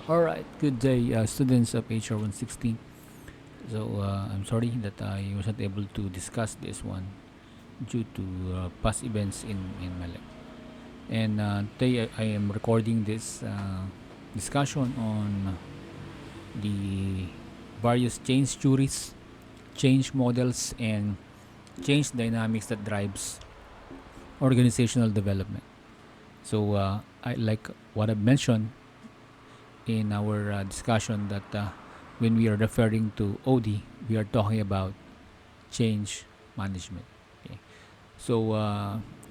Alright, good day, students of HR 116. So, I'm sorry that I wasn't able to discuss this one due to past events in my life. And today I am recording this discussion on the various change theories, change models, and change dynamics that drives organizational development. So, I like what I mentioned in our discussion that when we are referring to OD, we are talking about change management. Okay. So,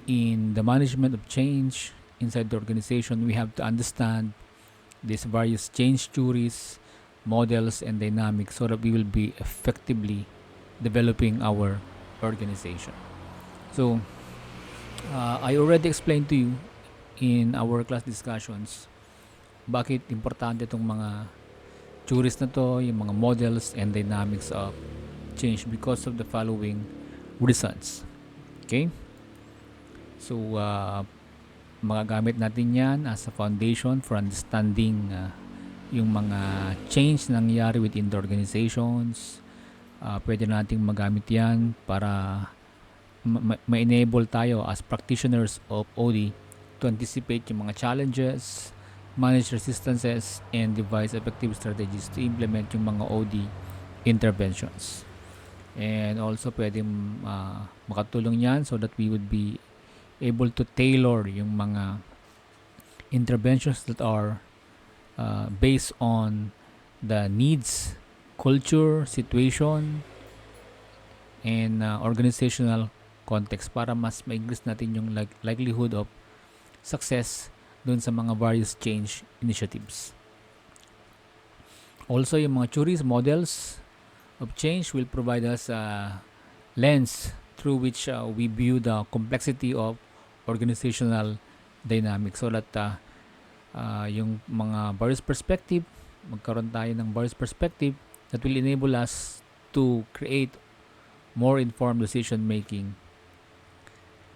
in the management of change inside the organization, we have to understand these various change theories, models, and dynamics so that we will be effectively developing our organization. So, I already explained to you in our class discussions bakit importante itong mga theories na to, yung mga models and dynamics of change because of the following reasons. Okay? So, magagamit natin yan as a foundation for understanding yung mga change na nangyayari within the organizations. Pwede nating magamit yan para ma-enable tayo as practitioners of OD to anticipate yung mga challenges, manage resistances, and devise effective strategies to implement yung mga OD interventions. And also pwede makatulong yan so that we would be able to tailor yung mga interventions that are based on the needs, culture, situation, and organizational context para mas ma-increase natin yung likelihood of success dun sa mga various change initiatives. Also, yung mga theories, models of change will provide us a lens through which we view the complexity of organizational dynamics so that yung mga various perspective, magkaroon tayo ng various perspective that will enable us to create more informed decision making.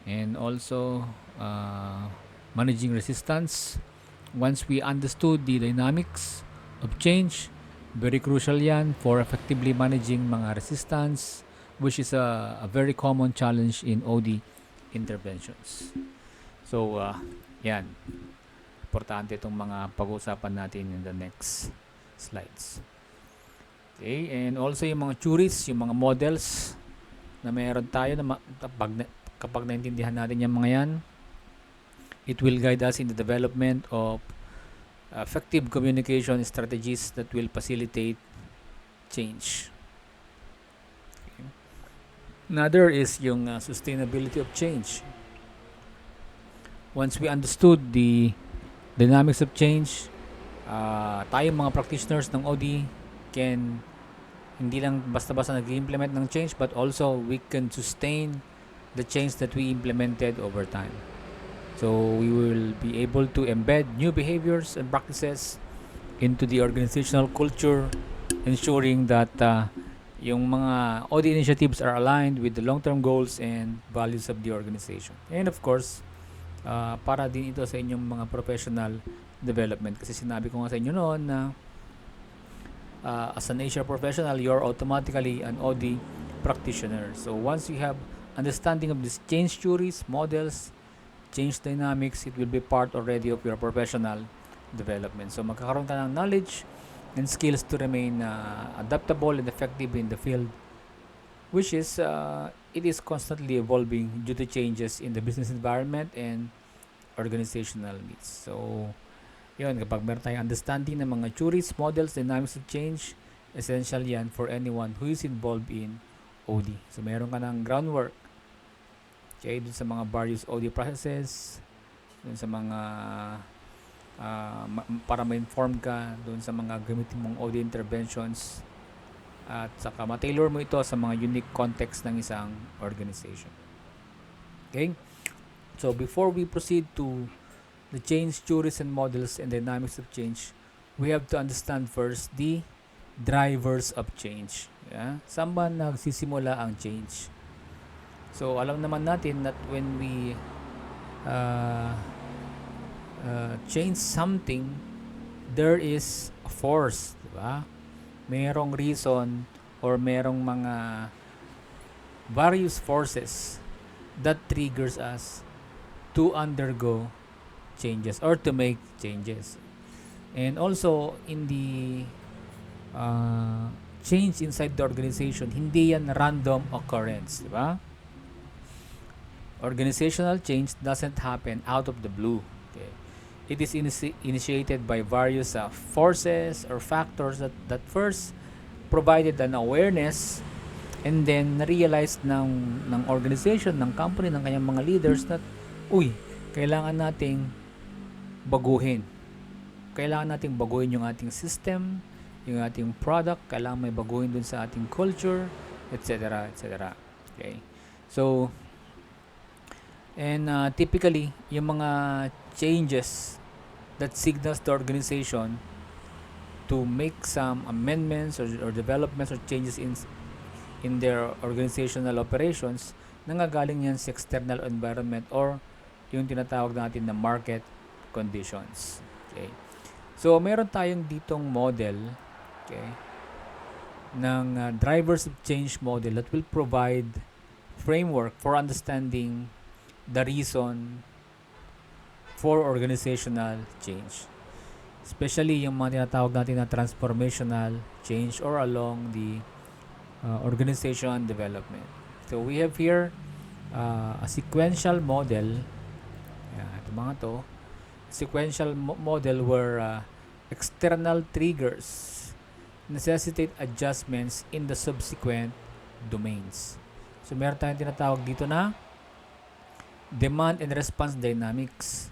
And also, managing resistance. Once we understood the dynamics of change, very crucial yan for effectively managing mga resistance, which is a very common challenge in OD interventions. So, yan. Importante itong mga pag-uusapan natin in the next slides. Okay, and also yung mga theories, yung mga models na mayroon tayo na kapag naintindihan natin yung mga yan, it will guide us in the development of effective communication strategies that will facilitate change. Okay. Another is yung sustainability of change. Once we understood the dynamics of change, tayong mga practitioners ng OD can hindi lang basta-basta nag-implement ng change but also we can sustain the change that we implemented over time. So we will be able to embed new behaviors and practices into the organizational culture, ensuring that yung mga OD initiatives are aligned with the long-term goals and values of the organization. And of course, para din ito sa inyong mga professional development. Kasi sinabi ko nga sa inyo noon na as an HR professional, you're automatically an OD practitioner. So once you have understanding of these change theories, models, change dynamics, it will be part already of your professional development. So magkakaroon ka ng knowledge and skills to remain adaptable and effective in the field, which is it is constantly evolving due to changes in the business environment and organizational needs. So yun, kapag meron tayong understanding ng mga theories, models, dynamics of change, essential yan for anyone who is involved in OD. So meron ka ng groundwork, okay, dun sa mga various OD processes, dun sa mga para ma-inform ka dun sa mga gamitin mong OD interventions at saka ma-tailor mo ito sa mga unique context ng isang organization. Okay? So before we proceed to the change theories and models and dynamics of change, we have to understand first the drivers of change. Yeah? Saan ba nagsisimula ang change? So, alam naman natin that when we change something, there is a force, di ba? Merong reason or merong mga various forces that triggers us to undergo changes or to make changes. And also, in the change inside the organization, hindi yan random occurrence, di ba? Organizational change doesn't happen out of the blue. Okay? It is initiated by various forces or factors that first provided an awareness and then na-realize ng organization, ng company, ng kanyang mga leaders na, kailangan nating baguhin. Kailangan nating baguhin yung ating system, yung ating product, kailangan may baguhin dun sa ating culture, etc. etc. Okay? So, and typically, yung mga changes that signals the organization to make some amendments or developments or changes in their organizational operations, nanggagaling yan sa external environment or yung tinatawag natin na market conditions. Okay. So, meron tayong ditong model, okay, ng drivers of change model that will provide framework for understanding the reason for organizational change. Especially yung mga tinatawag natin na transformational change or along the organization development. So we have here a sequential model. Ito mga to. Sequential model where external triggers necessitate adjustments in the subsequent domains. So meron tayong tinatawag dito na demand and response dynamics.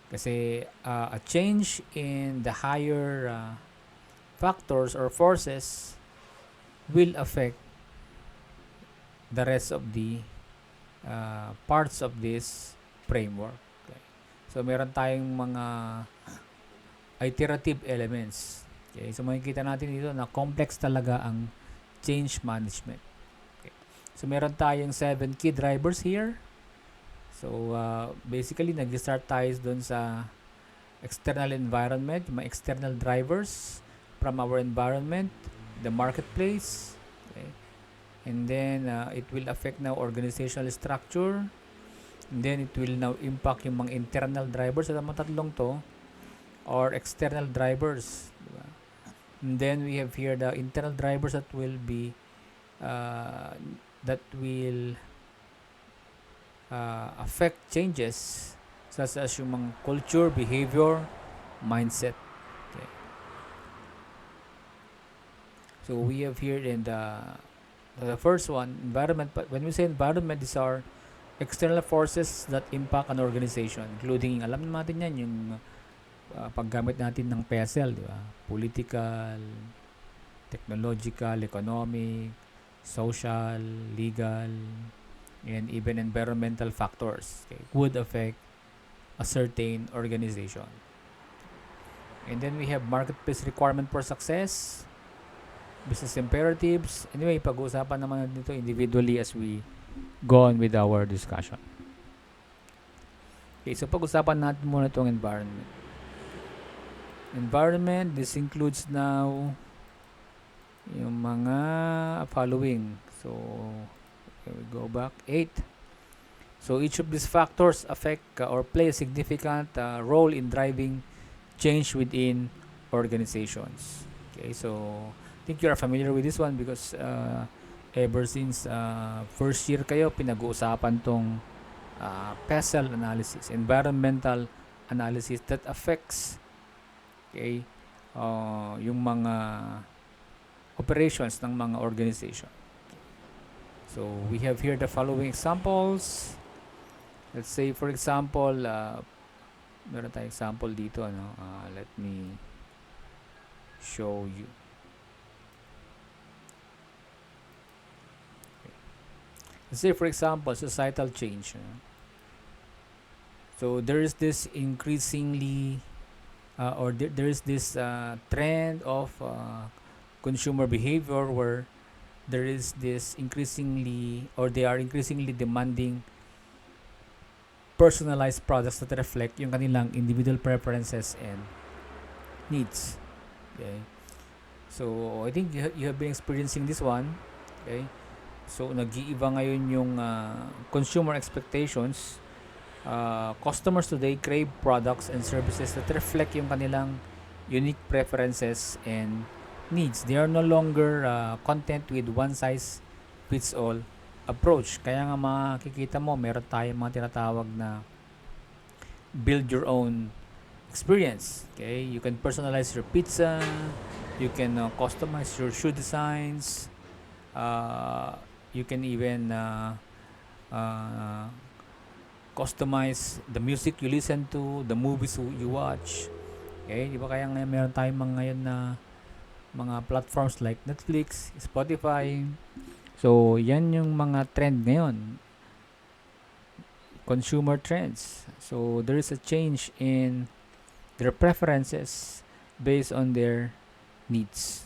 Kasi a change in the higher factors or forces will affect the rest of the parts of this framework. Okay. So, meron tayong mga iterative elements. Okay. So, makikita natin dito na complex talaga ang change management. Okay. So, meron tayong 7 key drivers here. So, basically, nag-start tayo dun sa external environment, mga external drivers from our environment, the marketplace, okay? And then it will affect now organizational structure, and then it will now impact yung mga internal drivers. Sa mga tatlong to or external drivers, diba? And then we have here the internal drivers that will be affect changes such as yung mga culture, behavior, mindset. Okay. So we have here in the first one, environment. But when we say environment, these are external forces that impact an organization, including, alam natin yan, yung paggamit natin ng PSL, di ba? Political, technological, economic, social, legal, and even environmental factors, okay, would affect a certain organization. And then we have marketplace requirement for success, business imperatives. Anyway, pag-uusapan naman natin ito individually as we go on with our discussion. Okay, so pag-usapan natin muna itong environment. Environment, this includes now yung mga following. So, okay, we go back. 8. So, each of these factors affect or play a significant role in driving change within organizations. Okay, so I think you are familiar with this one because ever since first year kayo, pinag-uusapan tong PESEL analysis, environmental analysis that affects, okay, yung mga operations ng mga organization. So we have here the following examples. Let's say for example, meron tayong example dito, ano? Let me show you. Okay. Let's say for example, societal change. So there is this increasingly there is this trend of consumer behavior where there is this increasingly, or they are increasingly demanding personalized products that reflect yung kanilang individual preferences and needs. Okay. So, I think you have been experiencing this one. Okay. So, nag-iiba ngayon yung consumer expectations. Customers today crave products and services that reflect yung kanilang unique preferences and needs. They are no longer content with one size fits all approach. Kaya nga makikita mo, meron tayong mga tinatawag na build your own experience. Okay, you can personalize your pizza, you can customize your shoe designs, you can even customize the music you listen to, the movies you watch. Okay, di ba kaya ngayon meron tayong mga ngayon na mga platforms like Netflix, Spotify. So, yan yung mga trend ngayon. Consumer trends. So, there is a change in their preferences based on their needs.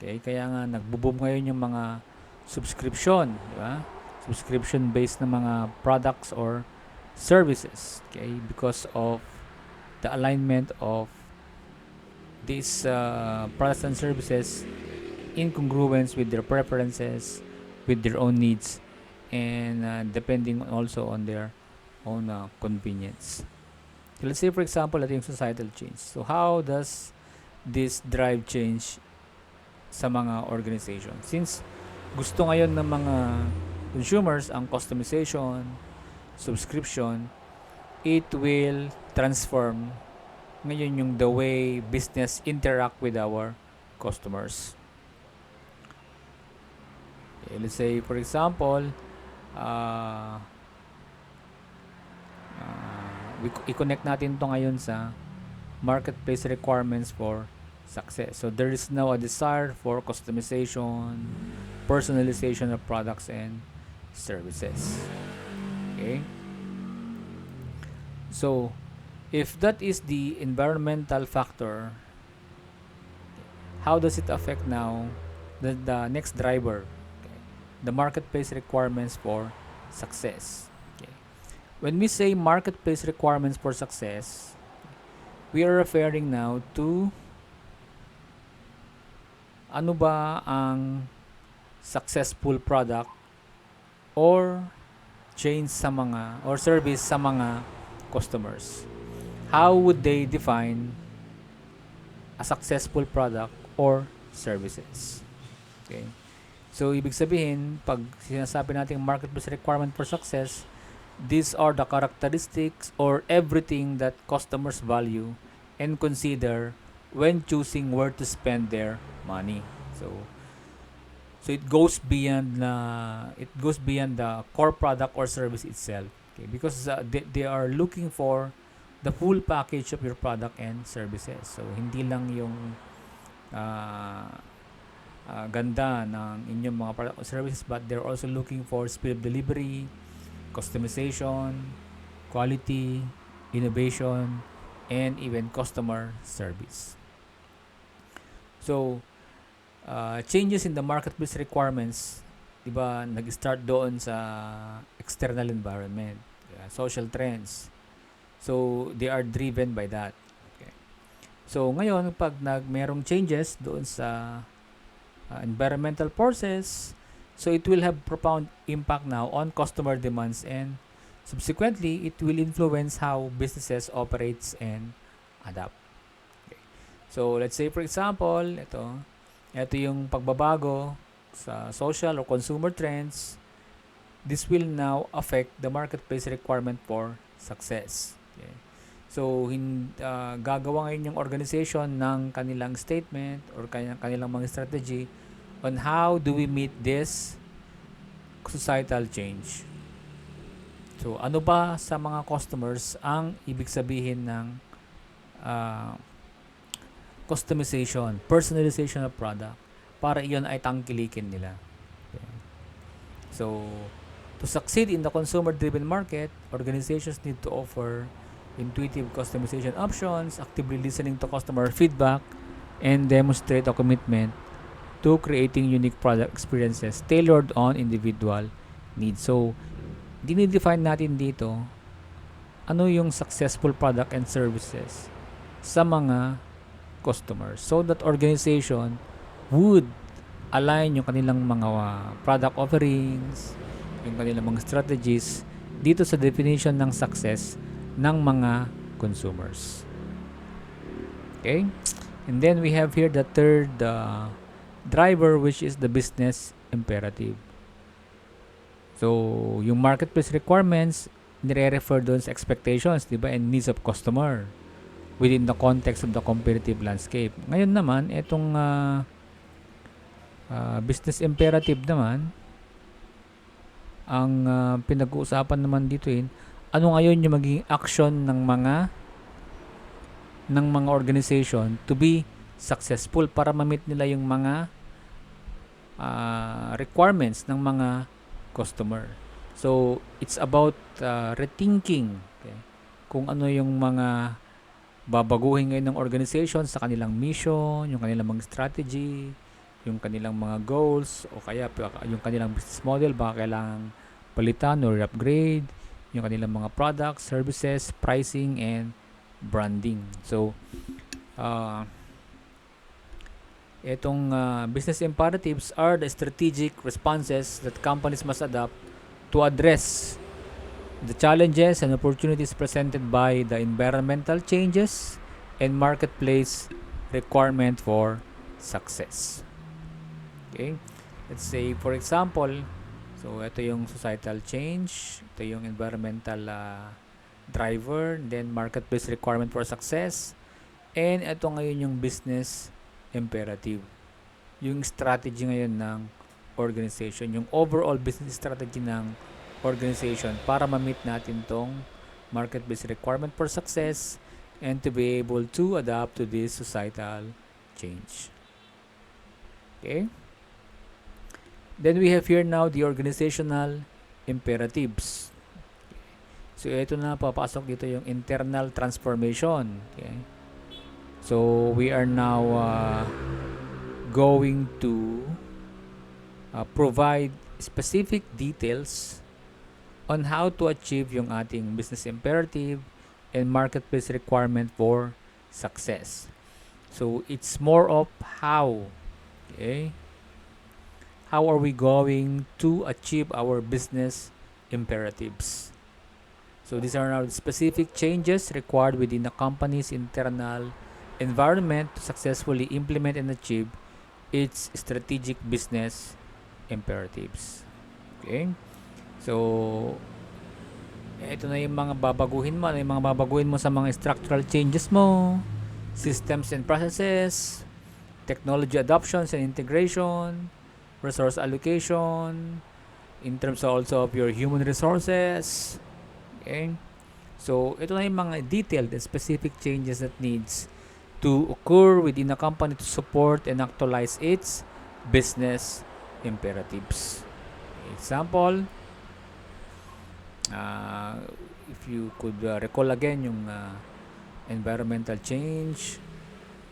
Okay, kaya nga nagbo-boom ngayon yung mga subscription, di ba? Subscription based na mga products or services, okay? Because of the alignment of these products and services in congruence with their preferences, with their own needs, and depending also on their own convenience. So let's say for example, ito yung societal change. So how does this drive change sa mga organization? Since gusto ngayon ng mga consumers ang customization, subscription, it will transform ngayon yung the way business interact with our customers. Okay, let's say for example, i-connect natin to ngayon sa marketplace requirements for success. So there is now a desire for customization, personalization of products and services. Okay? So, if that is the environmental factor, how does it affect now the next driver? Okay. The marketplace requirements for success. Okay. When we say marketplace requirements for success, we are referring now to ano ba ang successful product or change sa mga or service sa mga customers. How would they define a successful product or services? Okay. So, ibig sabihin, pag sinasabi natin marketplace requirement for success, these are the characteristics or everything that customers value and consider when choosing where to spend their money. So it goes beyond the core product or service itself. Okay, because they are looking for the full package of your product and services. So hindi lang yung ganda ng inyong mga product or services, but they're also looking for speed of delivery, customization, quality, innovation, and even customer service. So, changes in the marketplace requirements, diba, nag-start doon sa external environment, social trends. So, they are driven by that. Okay. So, ngayon, pag merong changes doon sa environmental forces, so it will have profound impact now on customer demands, and subsequently, it will influence how businesses operates and adapt. Okay. So, let's say for example, ito yung pagbabago sa social or consumer trends. This will now affect the marketplace requirement for success. Okay. So, gagawa ngayon yung organization ng kanilang statement or kanilang mga strategy on how do we meet this societal change. So, ano ba sa mga customers ang ibig sabihin ng customization, personalization of product para iyon ay tangkilikin nila. Okay. So, to succeed in the consumer-driven market, organizations need to offer intuitive customization options, actively listening to customer feedback, and demonstrate a commitment to creating unique product experiences tailored on individual needs. So, dinidefine natin dito ano yung successful product and services sa mga customers. So that organization would align yung kanilang mga product offerings, yung kanilang mga strategies dito sa definition ng success ng mga consumers. Okay? And then we have here the third driver, which is the business imperative. So, yung marketplace requirements, nire-refer doon sa expectations, di ba, and needs of customer within the context of the competitive landscape. Ngayon naman, itong business imperative naman, ang pinag-uusapan naman dito ano ngayon yung magiging action ng mga organization to be successful para ma-meet nila yung mga requirements ng mga customer. So, it's about rethinking, okay, kung ano yung mga babaguhin ngayon ng organization sa kanilang mission, yung kanilang mga strategy, yung kanilang mga goals, o kaya yung kanilang business model, baka kailangang palitan or upgrade, yung kanilang mga products, services, pricing, and branding. So, itong business imperatives are the strategic responses that companies must adopt to address the challenges and opportunities presented by the environmental changes and marketplace requirement for success. Okay? Let's say, for example, so ito yung societal change, ito yung environmental driver, then marketplace requirement for success, and ito ngayon yung business imperative. Yung strategy ngayon ng organization, yung overall business strategy ng organization para ma-meet natin tong market-based requirement for success and to be able to adapt to this societal change. Okay? Then we have here now the organizational imperatives. So ito na, papasok dito yung internal transformation. Okay? So we are now going to provide specific details on how to achieve yung ating business imperative and marketplace requirement for success. So it's more of how. Okay? How are we going to achieve our business imperatives? So these are now specific changes required within the company's internal environment to successfully implement and achieve its strategic business imperatives. Okay? So, ito na yung mga babaguhin mo. Ano yung mga babaguhin mo sa mga structural changes mo, systems and processes, technology adoptions and integration, resource allocation, in terms also of your human resources. Okay? So, ito na yung mga detailed and specific changes that needs to occur within a company to support and actualize its business imperatives. Example, if you could recall again yung environmental change,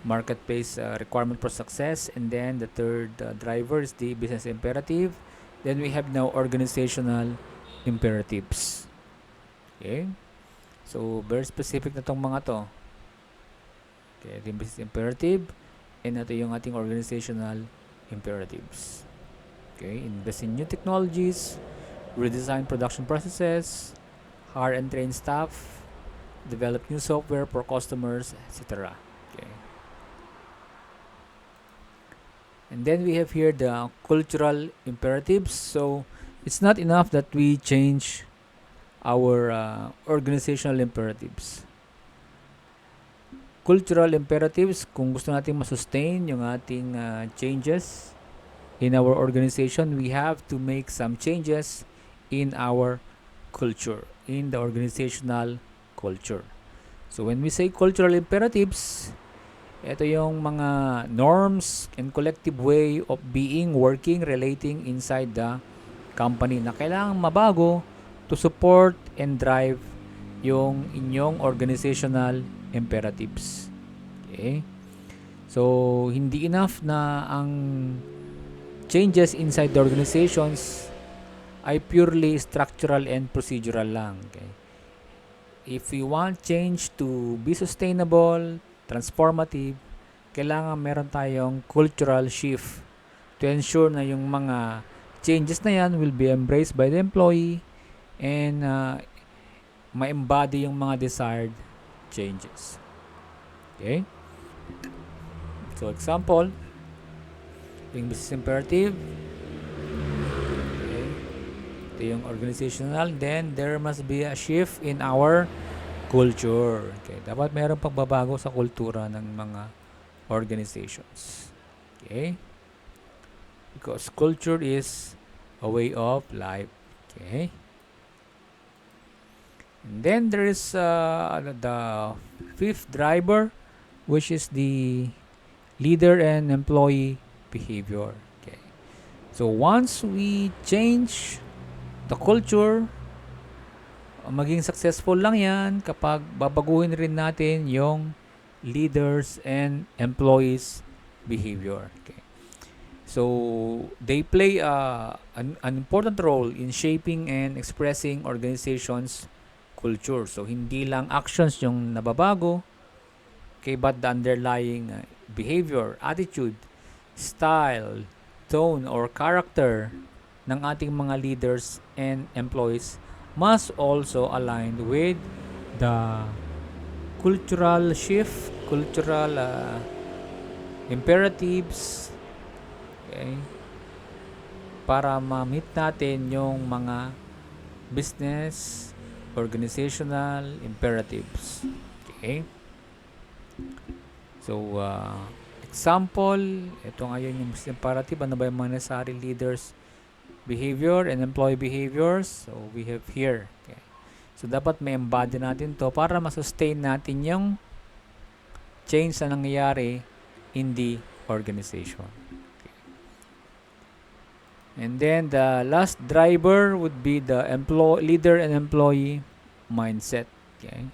marketplace requirement for success, and then the third driver is the business imperative. Then we have now organizational imperatives. Okay? So, very specific na tong mga to. Okay, the business imperative, and ito yung ating organizational imperatives. Okay, invest in new technologies, redesign production processes, hire and train staff, develop new software for customers, etc. Okay. And then we have here the cultural imperatives. So it's not enough that we change our organizational imperatives. Cultural imperatives, kung gusto natin masustain yung ating changes in our organization, we have to make some changes in our culture, in the organizational culture. So when we say cultural imperatives, ito yung mga norms and collective way of being, working, relating inside the company na kailangang mabago to support and drive yung inyong organizational imperatives. Okay? So, hindi enough na ang changes inside the organizations ay purely structural and procedural lang. Okay? If we want change to be sustainable, transformative, kailangan meron tayong cultural shift to ensure na yung mga changes na yan will be embraced by the employee and ma-embody yung mga desired changes. Okay? So, example, yung business imperative, okay, ito yung organizational, then there must be a shift in our culture. Okay, dapat meron pagbabago sa kultura ng mga organizations. Okay? Because culture is a way of life. Okay? And then there is the fifth driver, which is the leader and employee behavior. Okay. So once we change the culture, maging successful lang yan kapag babaguhin rin natin yung leaders and employees behavior. Okay. So they play an important role in shaping and expressing organizations culture. So hindi lang actions yung nababago, okay, but the underlying behavior, attitude, style, tone, or character ng ating mga leaders and employees must also align with the cultural shift, cultural imperatives, okay, para ma-meet natin yung mga business, organizational imperatives. Okay? So, example, ito ngayon yung business imperative. Ano ba yung mga necessary leaders behavior and employee behaviors? So, we have here. Okay. So, dapat may embody natin to para ma-sustain natin yung change na nangyayari in the organization. Okay. And then, the last driver would be the leader and employee mindset. Okay.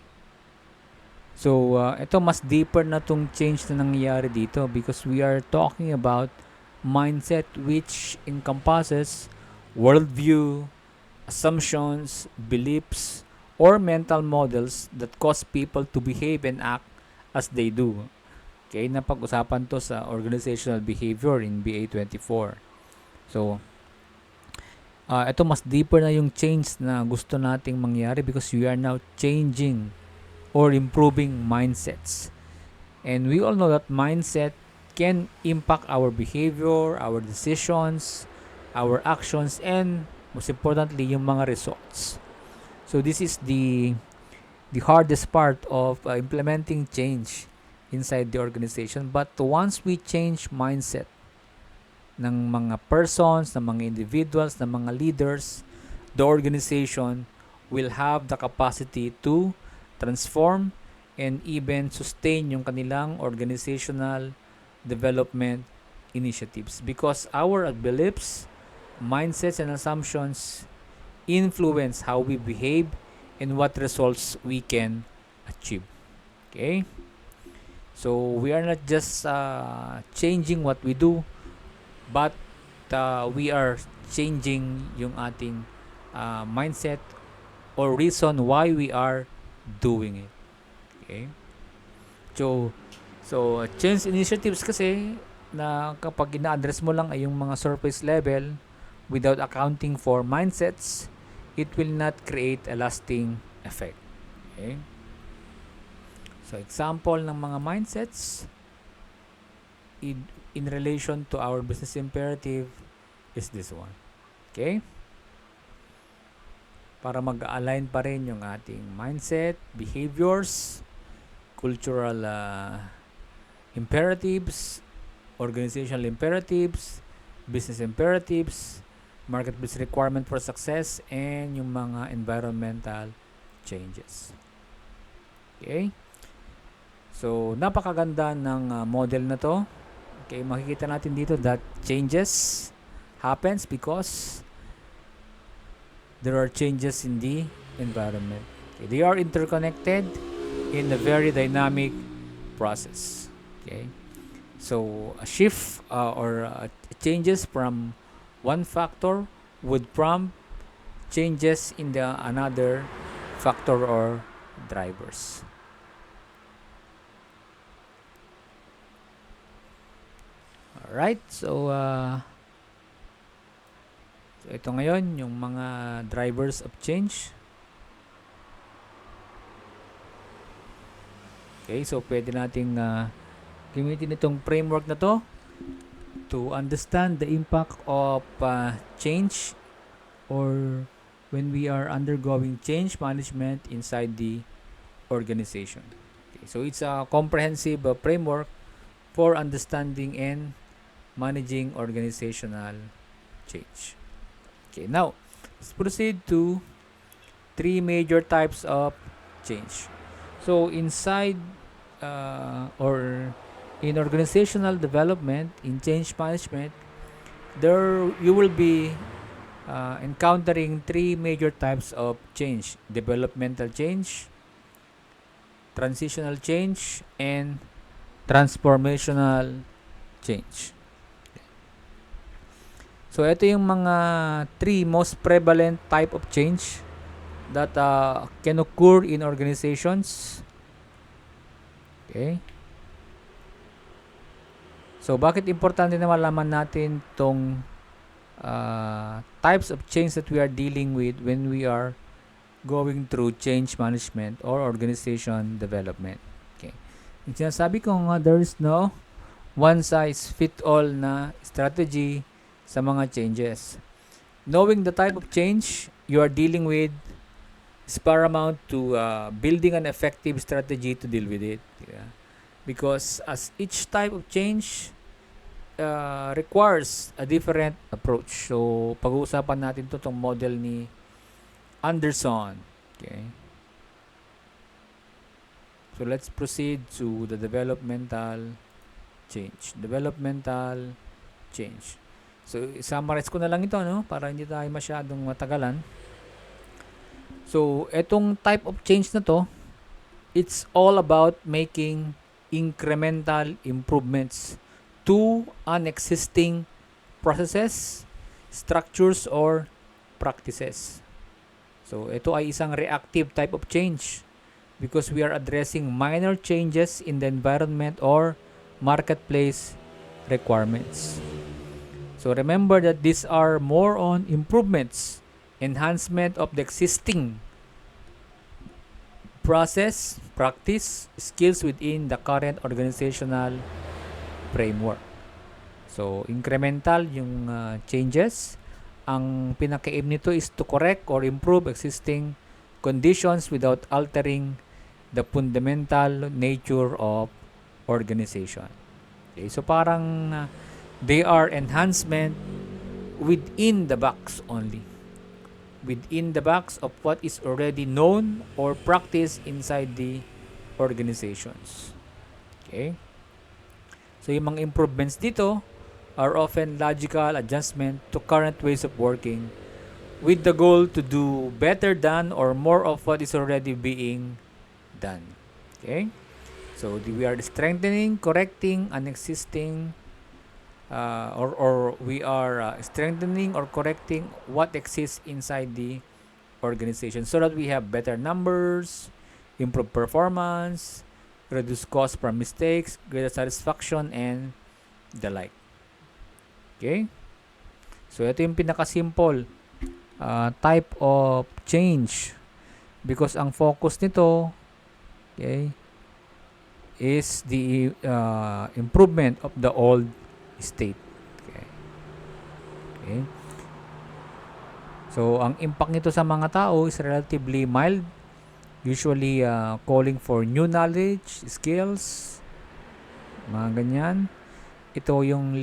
So, ito mas deeper na tong change na nangyayari dito because we are talking about mindset which encompasses worldview, assumptions, beliefs, or mental models that cause people to behave and act as they do. Okay, napag-usapan to sa organizational behavior in BA24. So, ito mas deeper na yung change na gusto nating mangyari because we are now changing or improving mindsets. And we all know that mindset can impact our behavior, our decisions, our actions, and most importantly, yung mga results. So this is the hardest part of implementing change inside the organization. But once we change mindset ng mga persons, ng mga individuals, ng mga leaders, the organization will have the capacity to transform and even sustain yung kanilang organizational development initiatives because our beliefs, mindsets, and assumptions influence how we behave and what results we can achieve. Okay? So, we are not just changing what we do, but we are changing yung ating mindset or reason why we are doing it. Okay? So change initiatives kasi na kapag ina-address mo lang ay yung mga surface level without accounting for mindsets, it will not create a lasting effect. Okay? So example ng mga mindsets in relation to our business imperative is this one. Okay? Para mag-align pa rin yung ating mindset, behaviors, cultural imperatives, organizational imperatives, business imperatives, marketplace requirement for success, and yung mga environmental changes. Okay? So, napakaganda ng model na to. Okay, makikita natin dito that changes happens because there are changes in the environment. Okay, they are interconnected in a very dynamic process. Okay, so a shift or changes from one factor would prompt changes in the another factor or drivers. Alright, so ito ngayon yung mga drivers of change. Okay, so pwede nating gamitin itong framework na to understand the impact of change, or when we are undergoing change management inside the organization. Okay, so it's a comprehensive framework for understanding and managing organizational change. Okay, now let's proceed to three major types of change. So inside or in organizational development, in change management, there you will be encountering three major types of change: developmental change, transitional change, and transformational change. So ito yung mga three most prevalent type of change that can occur in organizations. Okay. So bakit importante na malaman natin tong types of change that we are dealing with when we are going through change management or organization development. Okay. Yung sinasabi ko nga, there is no one size fit all na strategy sa mga changes. Knowing the type of change you are dealing with is paramount to building an effective strategy to deal with it. Yeah. Because as each type of change requires a different approach. So, pag-uusapan natin itong model ni Anderson. Okay. So, let's proceed to the developmental change. Developmental change. So, summarize ko na lang ito, no? Para hindi tayo masyadong matagalan. So, etong type of change na to, it's all about making incremental improvements to an existing processes, structures, or practices. So, ito ay isang reactive type of change because we are addressing minor changes in the environment or marketplace requirements. So, remember that these are more on improvements, enhancement of the existing process, practice, skills within the current organizational framework. So, incremental yung changes. Ang pinaka-aim nito is to correct or improve existing conditions without altering the fundamental nature of organization. Okay, so parang they are enhancement within the box only. Within the box of what is already known or practiced inside the organizations. Okay? So, yung mga improvements dito are often logical adjustment to current ways of working with the goal to do better than or more of what is already being done. Okay? So, we are strengthening, correcting an existing or we are strengthening or correcting what exists inside the organization so that we have better numbers, improve performance, reduce cost from mistakes, greater satisfaction, and the like. Okay? So, ito yung pinaka-simple type of change because ang focus nito, okay, is the improvement of the old state. Okay. Okay. So, ang impact nito sa mga tao is relatively mild, usually calling for new knowledge, skills, mga ganyan. Ito yung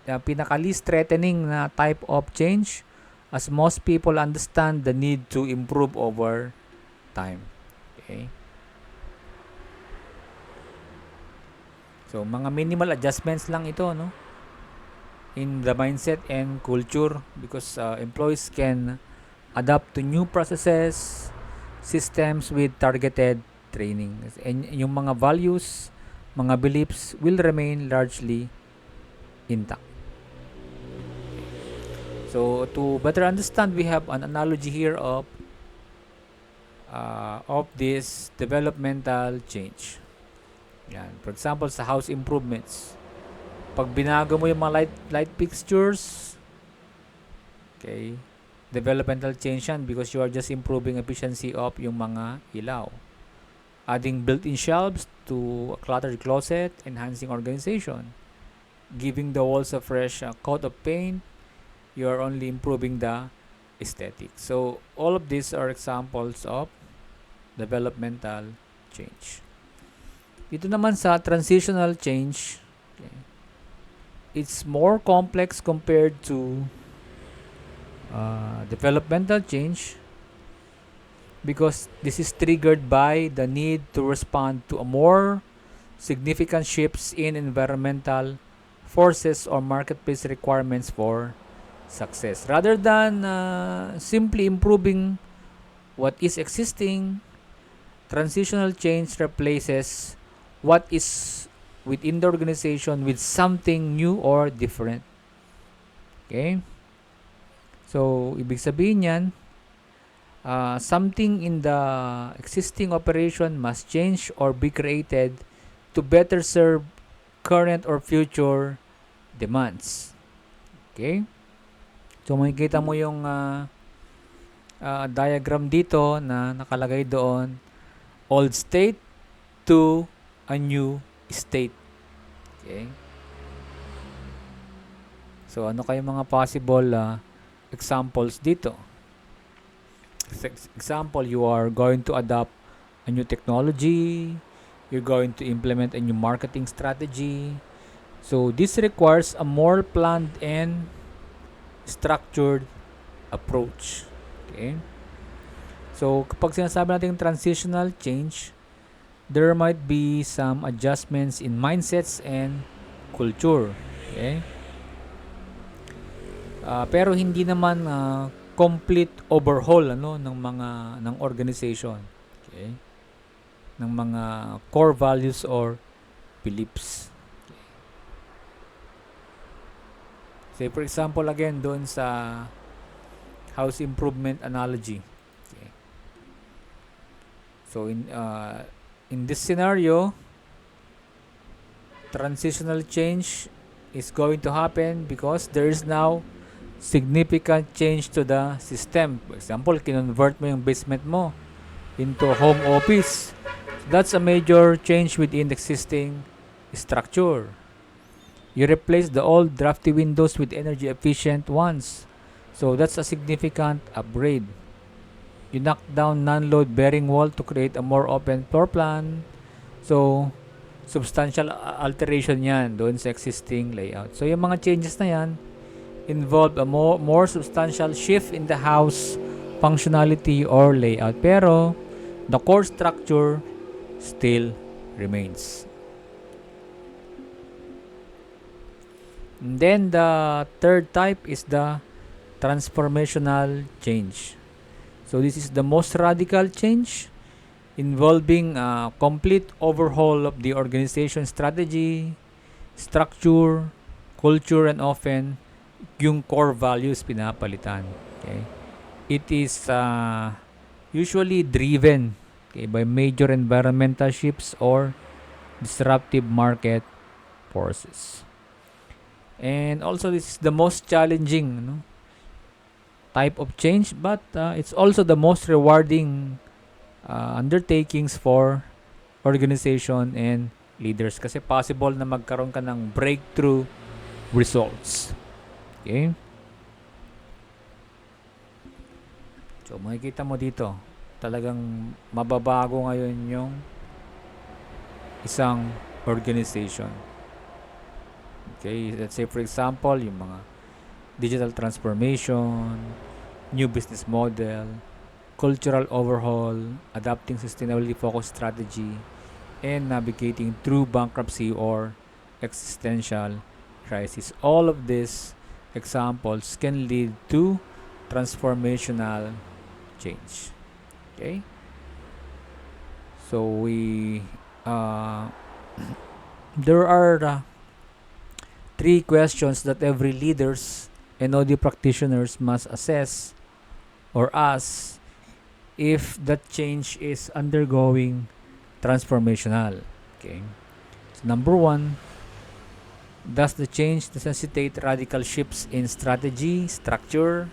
pinaka-least threatening na type of change as most people understand the need to improve over time. Okay. So, mga minimal adjustments lang ito, no? In the mindset and culture because employees can adapt to new processes, systems with targeted training. And yung mga values, mga beliefs will remain largely intact. So, to better understand, we have an analogy here of this developmental change. Yan. For example, sa house improvements. Pag binago mo yung mga light fixtures, okay, developmental change yan because you are just improving efficiency of yung mga ilaw. Adding built-in shelves to a cluttered closet, enhancing organization. Giving the walls a fresh coat of paint, you are only improving the aesthetic. So, all of these are examples of developmental change. Dito naman sa transitional change, okay, it's more complex compared to developmental change because this is triggered by the need to respond to a more significant shifts in environmental forces or marketplace requirements for success. Rather than simply improving what is existing, transitional change replaces what is within the organization with something new or different. Okay? So, ibig sabihin yan, something in the existing operation must change or be created to better serve current or future demands. Okay? So, makikita mo yung diagram dito na nakalagay doon, old state to a new state. Okay? So, ano kayo mga possible examples dito? Example, you are going to adopt a new technology, you're going to implement a new marketing strategy. So, this requires a more planned and structured approach. Okay? So, kapag sinasabi natin transitional change, there might be some adjustments in mindsets and culture. Okay? Pero hindi naman complete overhaul ng organization. Okay? Ng mga core values or beliefs. Say for example again doon sa house improvement analogy. Okay. So in this scenario, transitional change is going to happen because there is now significant change to the system. For example, kinonvert mo yung basement mo into home office. So that's a major change within the existing structure. You replace the old drafty windows with energy efficient ones. So that's a significant upgrade. You knock down non-load bearing wall to create a more open floor plan. So substantial alteration yan doon sa existing layout. So yung mga changes na yan involve a more substantial shift in the house functionality or layout. Pero the core structure still remains. And then the third type is the transformational change. So this is the most radical change involving a complete overhaul of the organization strategy, structure, culture, and often yung core values pinapalitan. Okay? It is usually driven by major environmental shifts or disruptive market forces. And also this is the most challenging type of change, but it's also the most rewarding undertakings for organization and leaders kasi possible na magkaroon ka ng breakthrough results. Okay? So, makikita mo dito, talagang mababago ngayon yung isang organization. Okay? Let's say, for example, yung mga digital transformation, new business model, cultural overhaul, adapting sustainability-focused strategy, and navigating through bankruptcy or existential crisis. All of these examples can lead to transformational change. Okay? So we there are 3 questions that every leaders and audio practitioners must assess or ask if that change is undergoing transformational. Okay? So number 1, Does the change necessitate radical shifts in strategy, structure,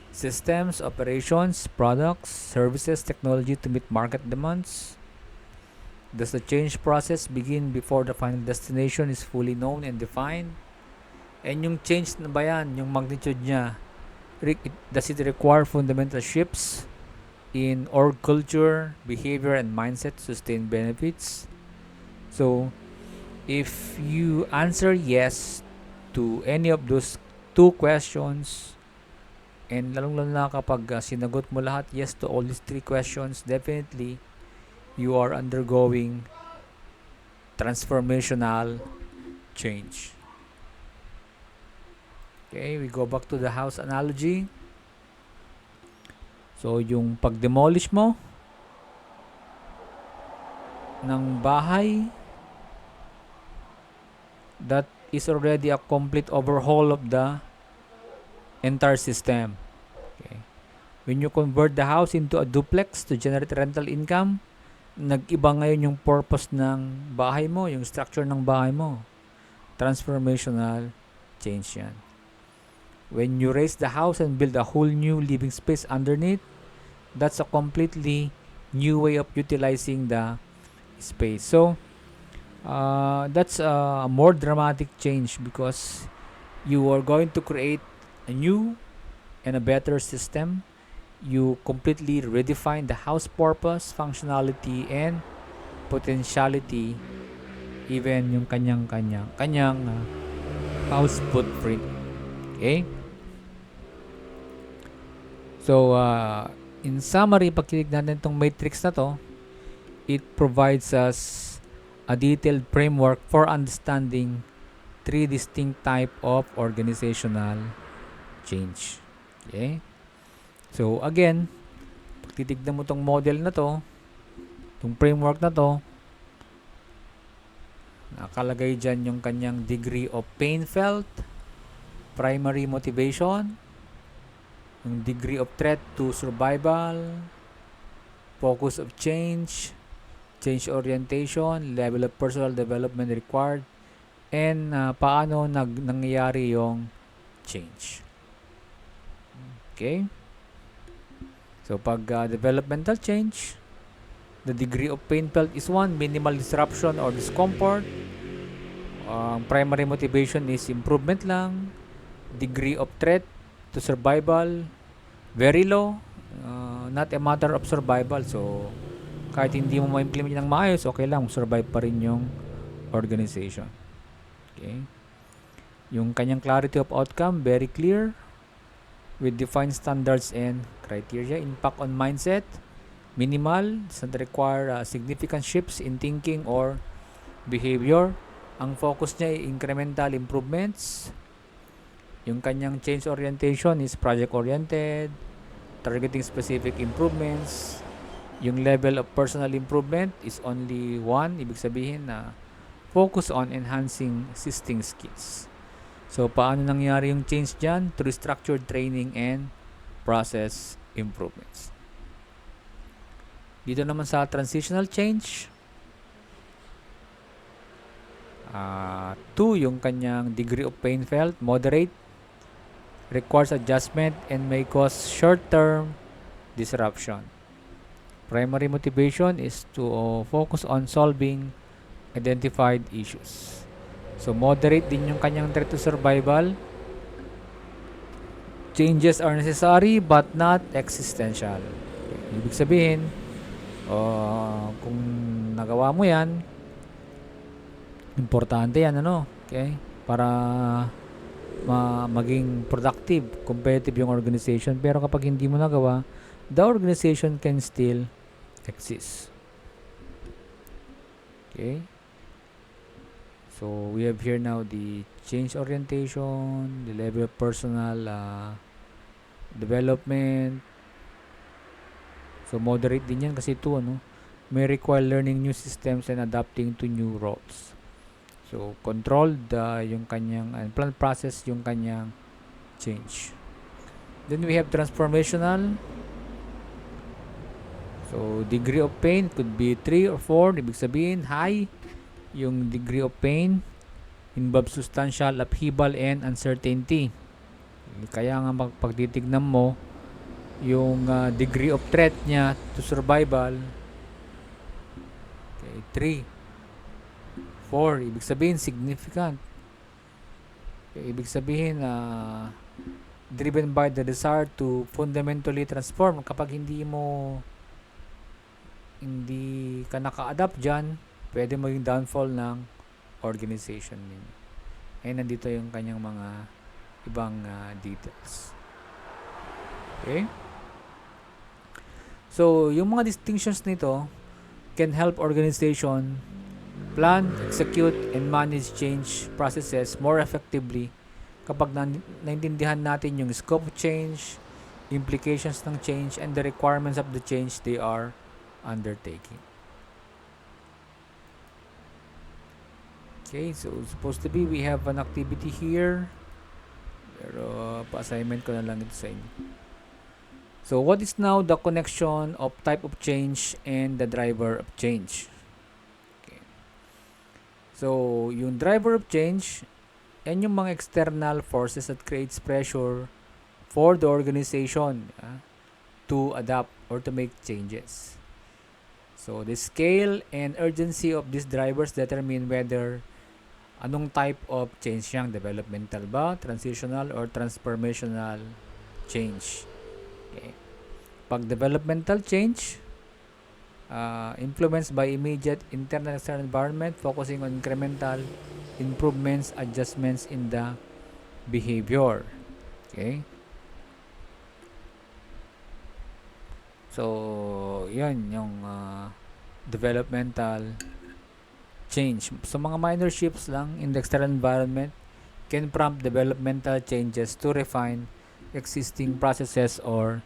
systems, operations, products, services, technology to meet market demands? Does the change process begin before the final destination is fully known and defined? And yung change na ba yan, yung magnitude niya, does it require fundamental shifts in org culture, behavior, and mindset to sustain benefits? So, if you answer yes to any of those two questions, and lalong-lalo na kapag sinagot mo lahat yes to all these three questions, definitely you are undergoing transformational change. Okay, we go back to the house analogy. So, yung pag-demolish mo ng bahay, that is already a complete overhaul of the entire system. Okay. When you convert the house into a duplex to generate rental income, nag-iba ngayon yung purpose ng bahay mo, yung structure ng bahay mo. Transformational change yan. When you raise the house and build a whole new living space underneath, that's a completely new way of utilizing the space. So, that's a more dramatic change because you are going to create a new and a better system. You completely redefine the house purpose, functionality, and potentiality, even yung kanyang house footprint. Okay? So, in summary, pag tinig natin itong matrix na to, it provides us a detailed framework for understanding three distinct type of organizational change. Okay? So, again, pag titignan mo tong model na to, itong framework na to, nakalagay dyan yung kanyang degree of pain felt, primary motivation, yung degree of threat to survival, focus of change orientation, level of personal development required, and paano nangyayari yung change. Okay? So, pag developmental change, the degree of pain felt is 1, minimal disruption or discomfort. Primary motivation is improvement lang. Degree of threat to survival, very low. Not a matter of survival. So, kahit hindi mo ma-implement ng maayos, okay lang, survive pa rin yung organization. Okay? Yung kanyang clarity of outcome, very clear, with defined standards and criteria. Impact on mindset, minimal, doesn't require significant shifts in thinking or behavior. Ang focus niya ay incremental improvements. Yung kanyang change orientation is project-oriented, targeting specific improvements. Yung level of personal improvement is only 1, ibig sabihin na focus on enhancing existing skills. So, paano nangyari yung change dyan? Through structured training and process improvements. Dito naman sa transitional change, 2, yung kanyang degree of pain felt, moderate, requires adjustment and may cause short-term disruption. Primary motivation is to focus on solving identified issues. So, moderate din yung kanyang threat to survival. Changes are necessary but not existential. Okay. Ibig sabihin, kung nagawa mo yan, importante yan, okay? Para maging productive, competitive yung organization. Pero kapag hindi mo nagawa, the organization can still exist. Okay? So, we have here now the change orientation, the level of personal development. So, moderate din yan kasi ito, may require learning new systems and adapting to new roles. So, controlled yung kanyang, plan process yung kanyang change. Then, we have transformational. So, degree of pain could be 3 or 4. Ibig sabihin, high yung degree of pain. involves substantial upheaval and uncertainty. Kaya nga pag titignan mo yung degree of threat niya to survival, okay, 3, 4, ibig sabihin significant. Okay, ibig sabihin driven by the desire to fundamentally transform. Kapag hindi ka naka-adapt dyan, pwede maging downfall ng organization ninyo. Eh, nandito yung kanyang mga ibang details. Okay? So, yung mga distinctions nito can help organization plan, execute, and manage change processes more effectively kapag naintindihan natin yung scope of change, implications ng change, and the requirements of the change they are undertaking. Okay, so supposed to be we have an activity here. Pero pa-assignment ko na lang ito sa inyo. So what is now the connection of type of change and the driver of change? Okay. So yung driver of change, yan yung mga external forces that creates pressure for the organization to adapt or to make changes. So the scale and urgency of these drivers determine whether anong type of change yang, developmental ba, transitional, or transformational change. Okay. Pag developmental change, influenced by immediate internal and external environment, focusing on incremental improvements, adjustments in the behavior. Okay? So, yan yung developmental change. So, mga minor shifts lang in the external environment can prompt developmental changes to refine existing processes or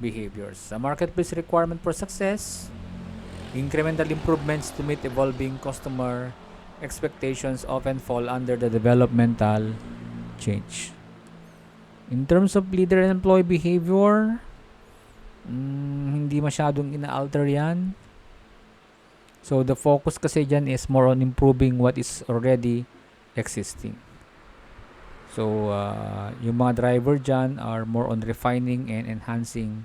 behaviors. Sa marketplace requirement for success, incremental improvements to meet evolving customer expectations often fall under the developmental change. In terms of leader and employee behavior, hindi masyadong ina-alter yan. So, the focus kasi dyan is more on improving what is already existing. So, yung mga driver dyan are more on refining and enhancing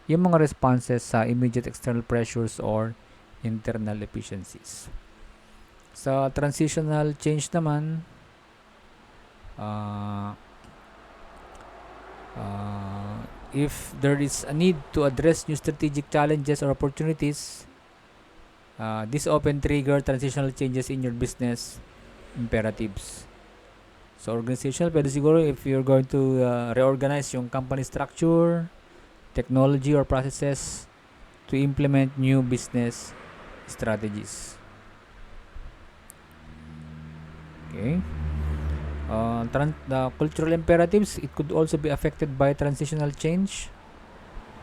yung mga responses sa immediate external pressures or internal efficiencies. Sa transitional change naman, if there is a need to address new strategic challenges or opportunities, this often trigger transitional changes in your business imperatives. So, organizational, pwede siguro if you're going to reorganize yung company structure, technology, or processes to implement new business strategies. Okay. The cultural imperatives, it could also be affected by transitional change.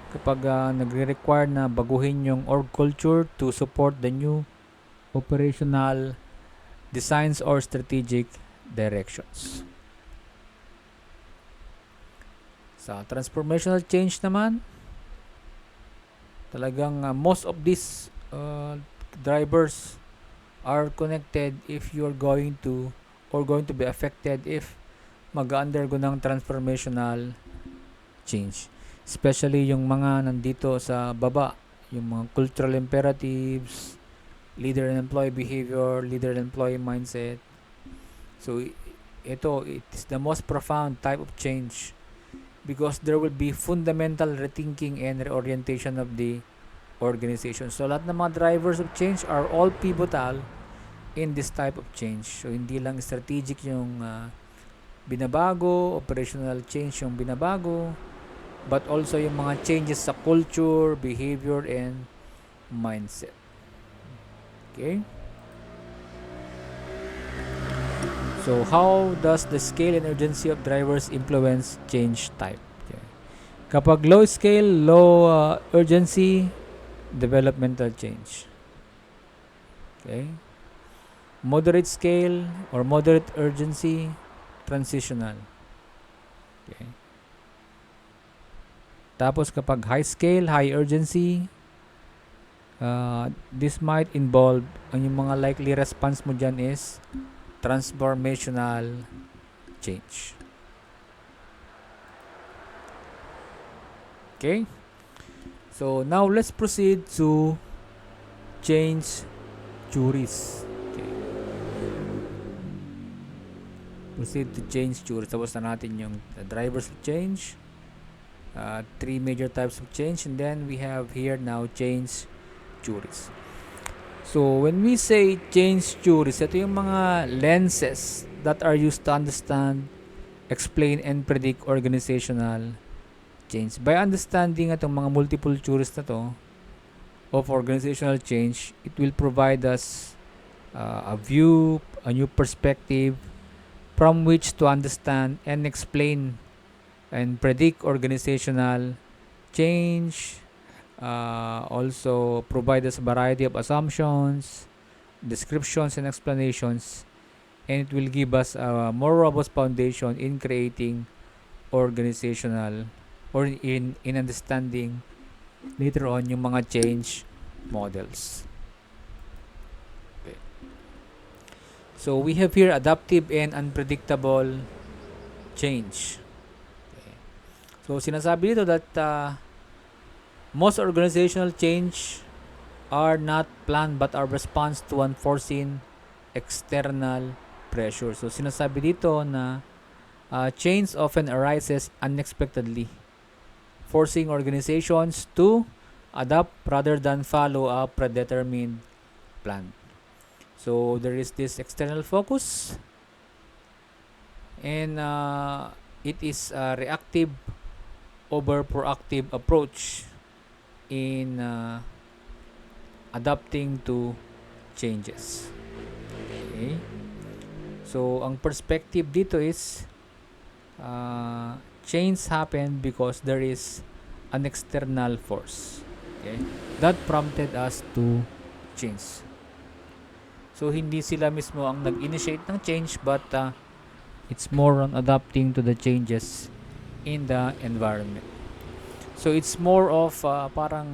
Kapag nagre-require na baguhin yung org culture to support the new operational designs or strategic directions. Sa transformational change naman, talagang most of these drivers are connected if you're going to be affected if mag-undergo ng transformational change. Especially yung mga nandito sa baba, yung mga cultural imperatives, leader and employee behavior, leader and employee mindset. So, it is the most profound type of change because there will be fundamental rethinking and reorientation of the organization. So, lahat ng mga drivers of change are all pivotal in this type of change. So, hindi lang strategic yung binabago, operational change yung binabago, but also yung mga changes sa culture, behavior, and mindset. Okay? So, how does the scale and urgency of drivers influence change type? Okay. Kapag low scale, low urgency, developmental change. Okay? Moderate scale or moderate urgency, transitional. Okay. Tapos kapag high scale, high urgency, this might involve, ang yung mga likely response mo dyan is transformational change. Okay, so now let's proceed to change theories. Okay. Proceed to change theories. Tapos na natin yung drivers of change, three major types of change, and then we have here now change theories. So when we say change theories, ito yung mga lenses that are used to understand, explain, and predict organizational change. By understanding itong mga multiple theories na to of organizational change, it will provide us a view, a new perspective from which to understand and explain and predict organizational change. Also provide us a variety of assumptions, descriptions, and explanations, and it will give us a more robust foundation in creating organizational or in understanding later on yung mga change models. Okay. So we have here adaptive and unpredictable change. Okay. So sinasabi dito that most organizational change are not planned but are response to unforeseen external pressure. So sinasabi dito na change often arises unexpectedly, forcing organizations to adapt rather than follow a predetermined plan. So there is this external focus, and it is a reactive over proactive approach in adapting to changes. Okay? So ang perspective dito is change happen because there is an external force, okay, that prompted us to change. So hindi sila mismo ang nag-initiate ng change, but it's more on adapting to the changes in the environment. So it's more of parang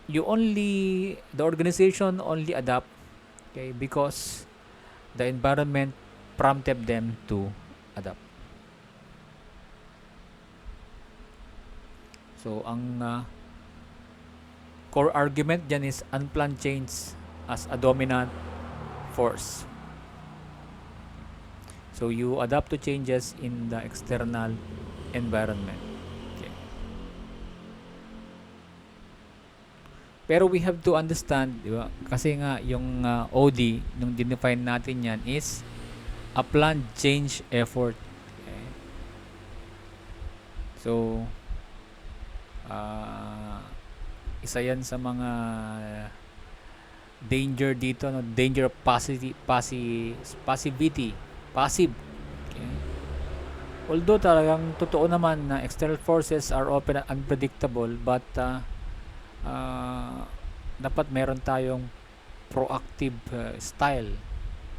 the organization only adapt, okay, because the environment prompted them to adapt. So ang core argument dyan is unplanned change as a dominant force. So you adapt to changes in the external environment. Okay. Pero we have to understand, di ba? Kasi nga yung OD, nung define natin yan is a planned change effort. Okay. So isa yan sa mga danger dito, no? Danger of passivity, passive. Okay. Although talagang totoo naman na external forces are often unpredictable, but dapat meron tayong proactive style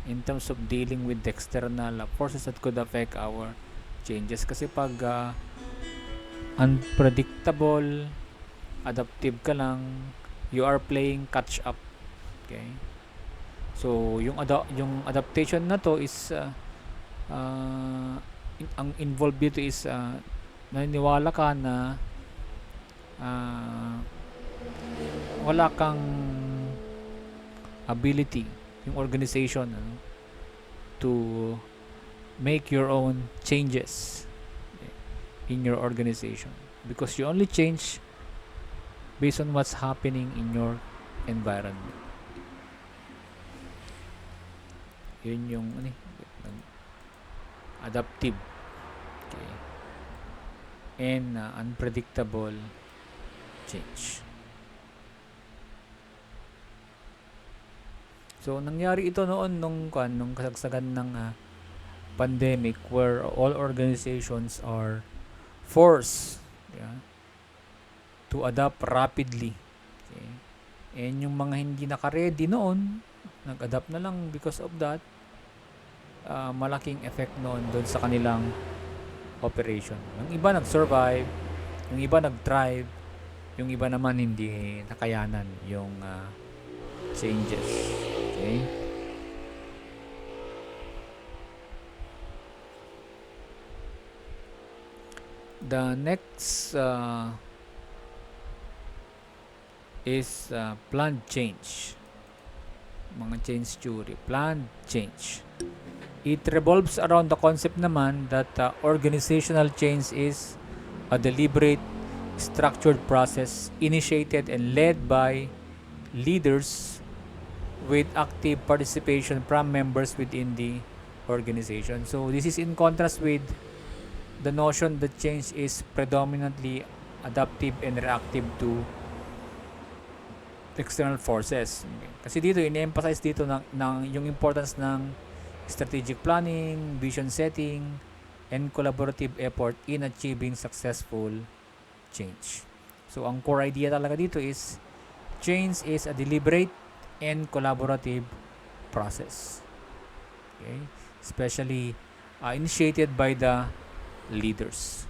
in terms of dealing with the external forces that could affect our changes. Kasi pag unpredictable, adaptive ka lang, you are playing catch up. Okay? So yung adaptation na to is ang involved dito is naniniwala ka na wala kang ability yung organization to make your own changes in your organization, because you only change based on what's happening in your environment. Yun yung adaptive, okay, and unpredictable change. So nangyari ito noon nung kasagsagan ng pandemic, where all organizations are forced, yeah, to adapt rapidly. Okay? And yung mga hindi naka-ready noon, nag-adapt na lang because of that. Malaking effect noon doon sa kanilang operation. Yung iba nag-survive, yung iba nag-thrive, yung iba naman hindi nakayanan yung changes. Okay? The next is planned change. Mga change theory. Planned change. It revolves around the concept naman that organizational change is a deliberate, structured process initiated and led by leaders with active participation from members within the organization. So this is in contrast with the notion that change is predominantly adaptive and reactive to external forces. Kasi dito, in-emphasize dito ng yung importance ng strategic planning, vision setting, and collaborative effort in achieving successful change. So, ang core idea talaga dito is change is a deliberate and collaborative process. Okay? Especially initiated by the leaders.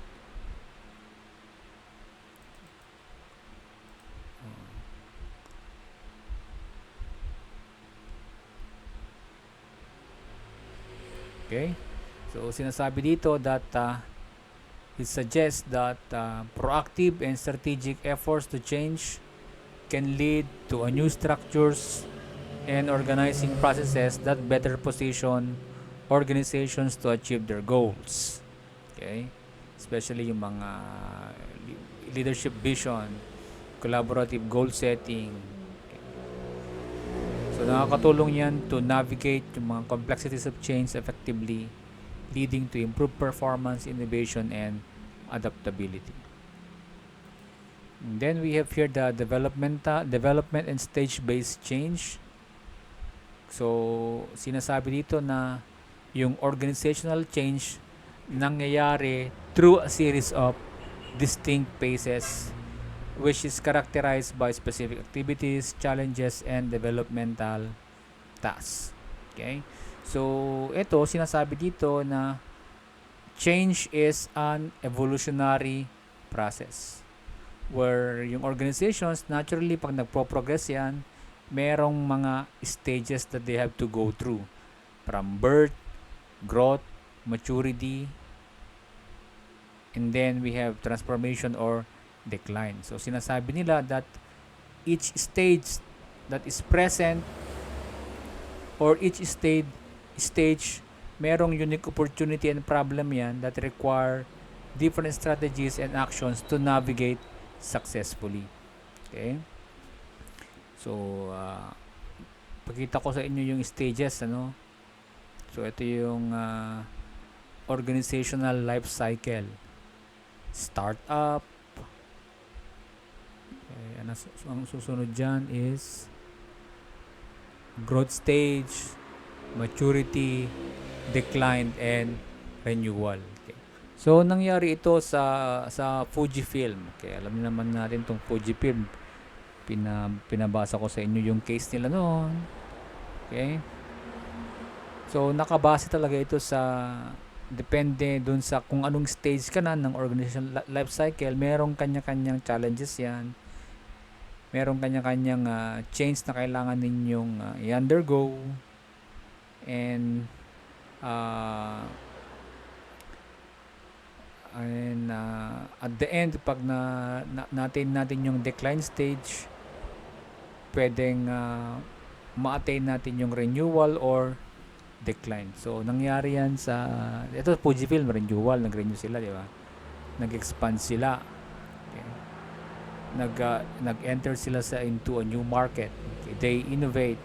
Okay? So, sinasabi dito that it suggests that proactive and strategic efforts to change can lead to a new structures and organizing processes that better position organizations to achieve their goals. Okay? Especially yung mga leadership vision, collaborative goal setting. Okay. So, nakakatulong yan to navigate yung mga complexities of change effectively, leading to improved performance, innovation, and adaptability. And then we have here the development and stage-based change. So, sinasabi dito na yung organizational change nangyayari through a series of distinct phases which is characterized by specific activities, challenges, and developmental tasks. Okay? So, ito, sinasabi dito na change is an evolutionary process where yung organizations, naturally, pag nagpo-progress yan, merong mga stages that they have to go through. From birth, growth, maturity, and then we have transformation or decline. So, sinasabi nila that each stage that is present or each stage merong unique opportunity and problem yan that require different strategies and actions to navigate successfully. Okay? So, pakita ko sa inyo yung stages, ano? So, ito yung organizational life cycle. Startup. Okay, ang susunod dyan is growth stage, maturity, decline, and renewal. Okay. So, nangyari ito sa Fujifilm. Okay, alam niyo naman natin itong Fujifilm. Pinabasa ko sa inyo yung case nila noon. Okay. So, nakabase talaga ito sa depende dun sa kung anong stage ka na ng organization life cycle. Merong kanya-kanyang challenges yan. Merong kanya-kanyang change na kailangan ninyong i-undergo. And at the end, pag natin yung decline stage, pwedeng ma-attain natin yung renewal or decline. So, nangyari yan sa ito, Fujifilm, renewal, nag-renew sila, di ba? Nag-expand sila. Okay. Nag-enter sila into a new market. Okay. They innovate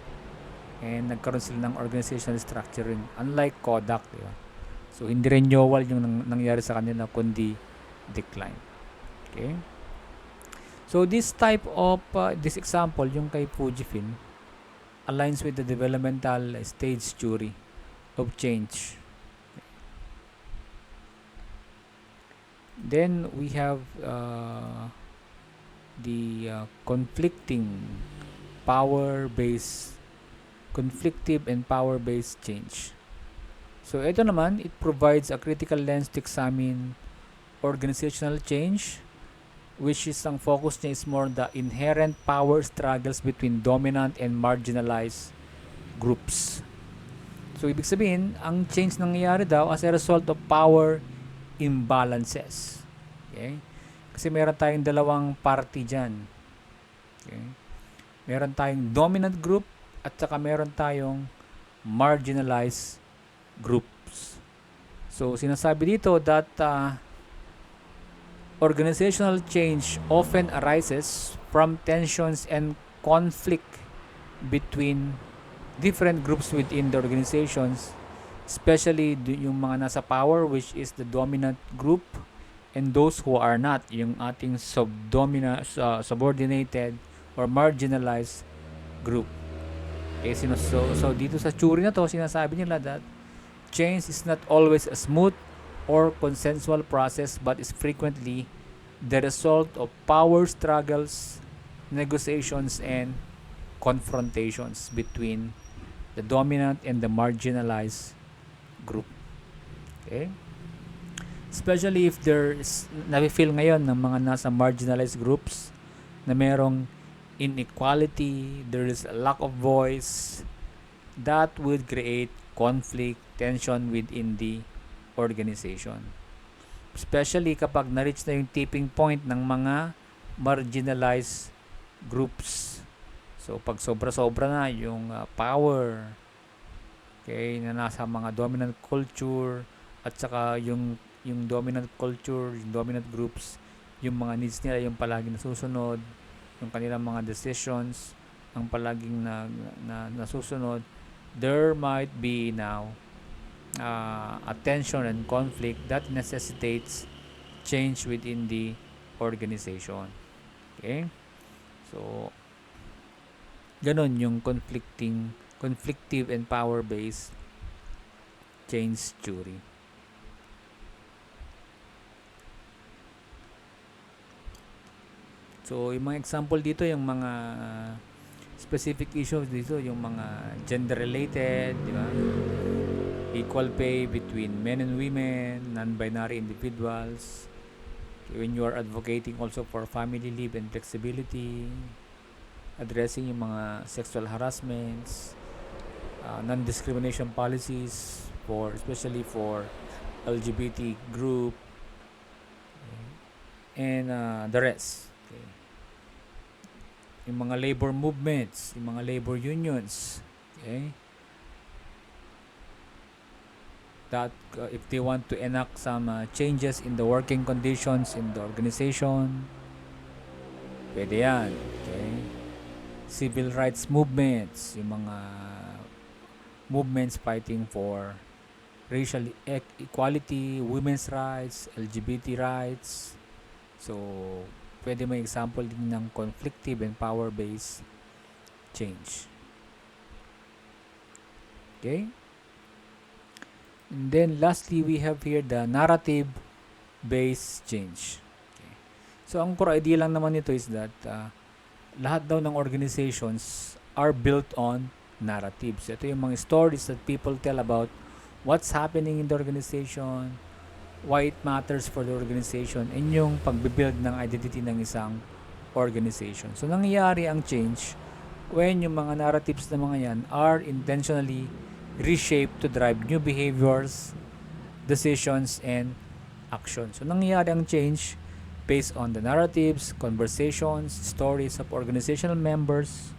and nagkaroon sila ng organizational structuring, unlike Kodak, di ba? So, hindi renewal yung nangyari sa kanila, kundi decline. Okay? So, this type of, this example, yung kay Fujifilm, aligns with the developmental stage theory of change. Then, we have the conflictive and power-based change. So, ito naman, it provides a critical lens to examine organizational change, which is ang focus niya is more the inherent power struggles between dominant and marginalized groups. So, ibig sabihin, ang change nangyayari daw as a result of power imbalances. Okay? Kasi meron tayong dalawang party dyan. Okay? Meron tayong dominant group at saka meron tayong marginalized groups. So, sinasabi dito that organizational change often arises from tensions and conflict between different groups within the organizations, especially yung mga nasa power, which is the dominant group, and those who are not, yung ating subordinated or marginalized group. Okay, so dito sa theory na to, sinasabi nila that change is not always a smooth or consensual process but is frequently the result of power struggles, negotiations, and confrontations between the dominant and the marginalized group. Okay? Especially if there's nafe-feel ngayon ng mga nasa marginalized groups na merong inequality, there is a lack of voice, that would create conflict, tension within the organization. Especially kapag na-reach na yung tipping point ng mga marginalized groups. So, pag sobra-sobra na yung power, okay, na nasa mga dominant culture, at saka yung dominant culture, yung dominant groups, yung mga needs nila yung palaging nasusunod, yung kanilang mga decisions ang palaging nasusunod, there might be now a tension and conflict that necessitates change within the organization. Okay? So, ganon yung conflictive and power-based change theory. So, yung mga example dito, yung mga specific issues dito, yung mga gender-related, di ba? Equal pay between men and women, non-binary individuals, when you are advocating also for family leave and flexibility, addressing yung mga sexual harassments, non-discrimination policies for especially for LGBT group, and the rest. Okay. Yung mga labor movements, yung mga labor unions, okay, that if they want to enact some changes in the working conditions in the organization, pwede yan. Okay? Civil rights movements, yung mga movements fighting for racial equality, women's rights, LGBT rights. So, pwede may example din ng conflictive and power-based change. Okay? And then lastly, we have here the narrative-based change. Okay. So, ang core idea lang naman nito is that lahat daw ng organizations are built on narratives. Ito yung mga stories that people tell about what's happening in the organization, why it matters for the organization, and yung pagbibuild ng identity ng isang organization. So, nangyayari ang change when yung mga narratives na mga yan are intentionally reshaped to drive new behaviors, decisions, and actions. So, nangyayari ang change based on the narratives, conversations, stories of organizational members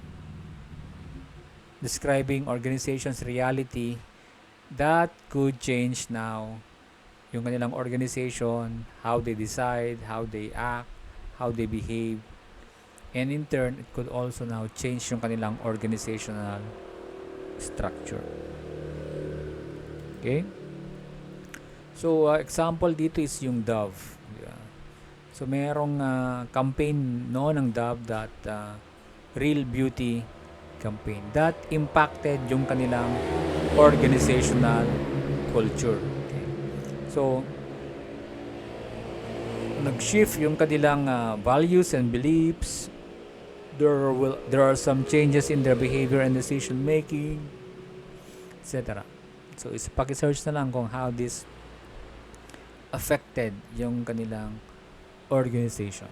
describing organization's reality that could change now yung kanilang organization, how they decide, how they act, how they behave, and in turn, it could also now change yung kanilang organizational structure. Okay? So, example dito is yung Dove. Yeah. So, merong campaign ng Dove that Real Beauty campaign that impacted yung kanilang organizational culture. Okay? So, nag-shift yung kanilang values and beliefs. There are some changes in their behavior and decision making, etc. So, paki-search na lang kung how this affected yung kanilang organization.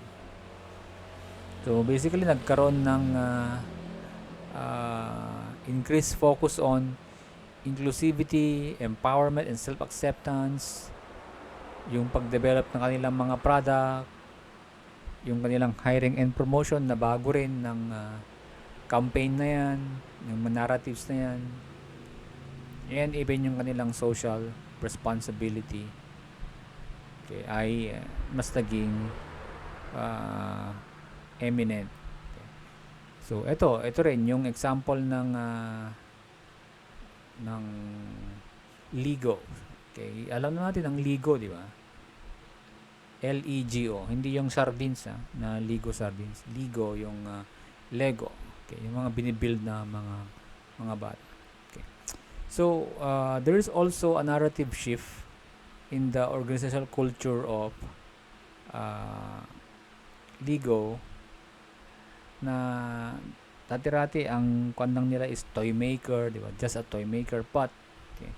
So, basically, nagkaroon ng increased focus on inclusivity, empowerment, and self-acceptance. yung pag-develop ng kanilang mga product, yung kanilang hiring and promotion na bago rin ng campaign na yan, yung narratives na yan, and even yung kanilang social responsibility, okay, ay mas naging uh, eminent. Okay. So ito rin yung example ng Ligo. Okay, alam na natin ang Ligo, di ba? Lego, hindi yung sardines na Ligo sardines. Ligo yung Lego. Okay, yung mga binibuild na mga bata. Okay. So, there is also a narrative shift in the organizational culture of Ligo na dati-rati ang kwandang nila is toy maker, di ba? Just a toy maker, but okay,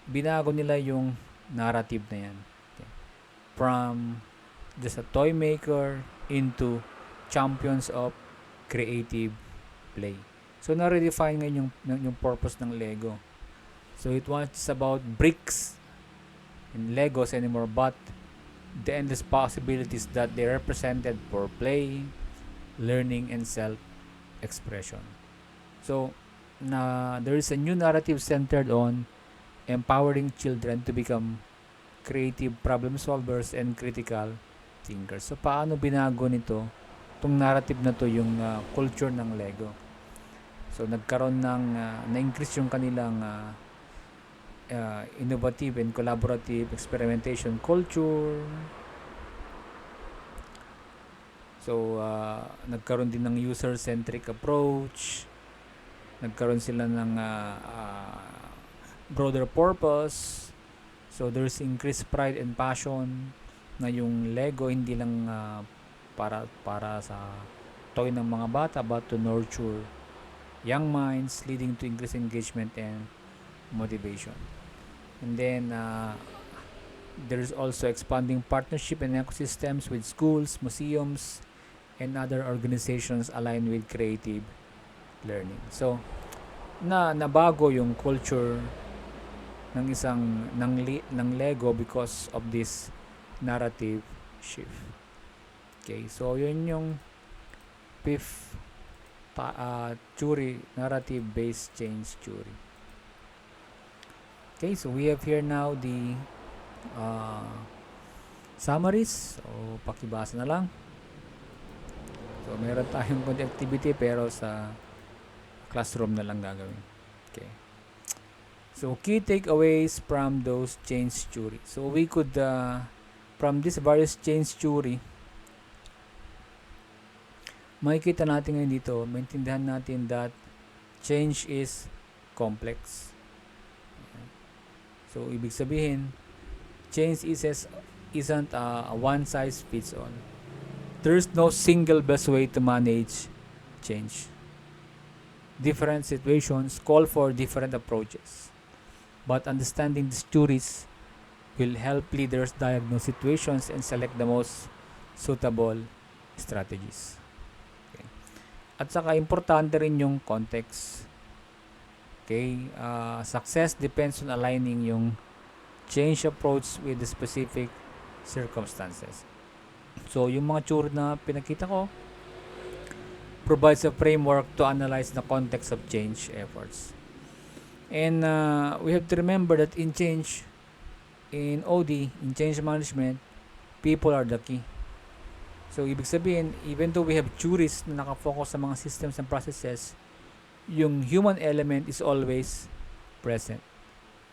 binago nila yung narrative na yan. Okay. From just a toy maker into champions of creative play. So na-redefine ngayon yung purpose ng Lego. So it was about bricks and Legos anymore, but the endless possibilities that they represented for play, learning, and self-expression. So there is a new narrative centered on empowering children to become creative problem solvers and critical thinkers. So paano binago nito itong narrative na to yung culture ng Lego? So nagkaroon na-increase yung kanilang innovative and collaborative experimentation culture. So nagkaroon din ng user-centric approach. Nagkaroon sila ng broader purpose. So there's increased pride and passion na yung Lego hindi lang para sa toy ng mga bata, but to nurture young minds, leading to increased engagement and motivation. And then there's also expanding partnership and ecosystems with schools, museums, and other organizations aligned with creative learning. So nabago yung culture ng Lego because of this narrative shift. Okay, so yun yung fifth theory, narrative-based change theory. Okay, so we have here now the summaries. So pakibasa na lang. So meron tayong konti activity pero sa classroom na lang gagawin. Okay. So key takeaways from those change theory. So we could from this various change theory, makikita natin ngayon dito, maintindihan natin that change is complex. So ibig sabihin, change isn't a one size fits all. There's no single best way to manage change. Different situations call for different approaches. But understanding these theories will help leaders diagnose situations and select the most suitable strategies. Okay. At saka importante rin yung context. Okay, success depends on aligning yung change approach with the specific circumstances. So, yung mga theory na pinakita ko provides a framework to analyze the context of change efforts. And we have to remember that in change, in OD, in change management, people are the key. So, ibig sabihin, even though we have theories na nakafocus sa mga systems and processes, yung human element is always present.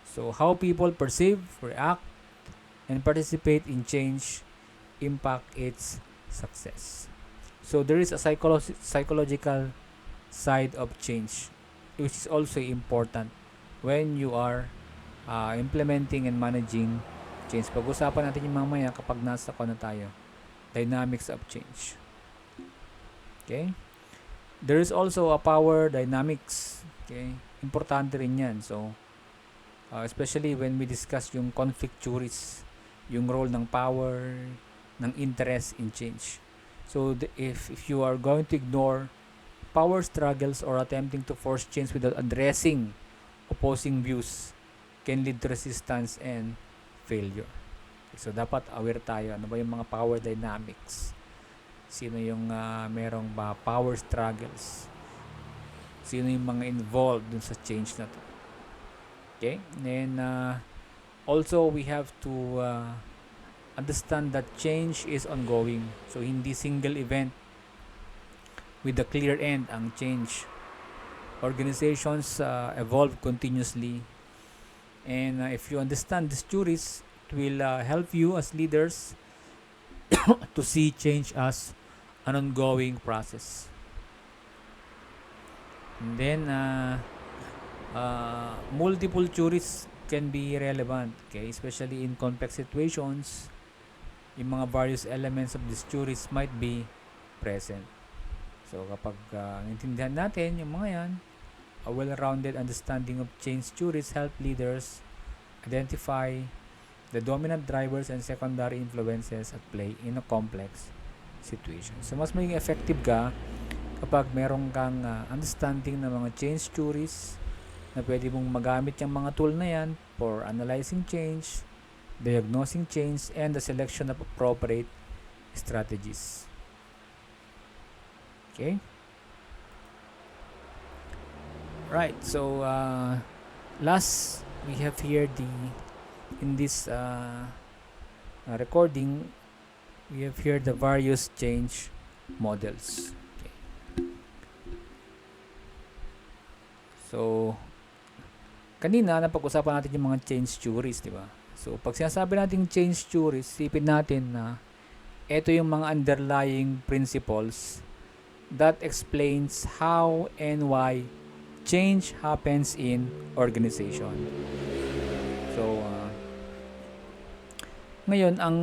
So, how people perceive, react, and participate in change impact its success. So, there is a psychological side of change, which is also important when you are implementing and managing change. Pag-usapan natin yung mamaya kapag nasa na tayo. Dynamics of change. Okay? There is also a power dynamics. Okay? Importante rin yan. So, especially when we discuss yung conflict theories, yung role ng power, ng interest in change. So, if you are going to ignore power struggles or attempting to force change without addressing opposing views, can lead to resistance and failure. So, dapat aware tayo. Ano ba yung mga power dynamics? Sino yung merong power struggles? Sino yung mga involved dun sa change na to? Okay? And also, we have to understand that change is ongoing. So, hindi single event with a clear end ang change. Organizations evolve continuously. And if you understand these theories, it will help you as leaders to see change as an ongoing process. And then, multiple theories can be relevant, okay? Especially in complex situations, yung mga various elements of these theories might be present. So, kapag naintindihan natin yung mga yan, a well-rounded understanding of change theories help leaders identify the dominant drivers and secondary influences at play in a complex situation. So, mas maging effective ka kapag meron kang understanding ng mga change theories na pwede mong magamit yung mga tool na yan for analyzing change, diagnosing change, and the selection of appropriate strategies. Okay? Right, so last we have here in this recording, we have here the various change models. Okay. So, kanina napag-usapan natin yung mga change theories, di ba? So, pag sinasabi natin change theories, sipin natin na ito yung mga underlying principles that explains how and why change happens in organization. So, ngayon, ang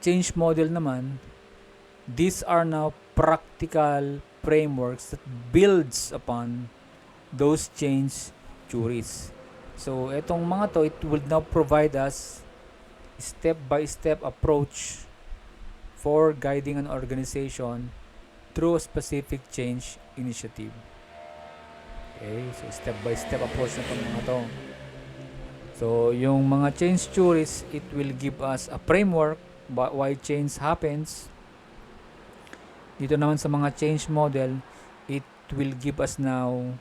change model naman, these are now practical frameworks that builds upon those change theories. So, itong mga to, it will now provide us step-by-step approach for guiding an organization through a specific change initiative. Okay, so step-by-step approach na itong mga to. So, yung mga change theories, it will give us a framework why change happens. Dito naman sa mga change model, it will give us now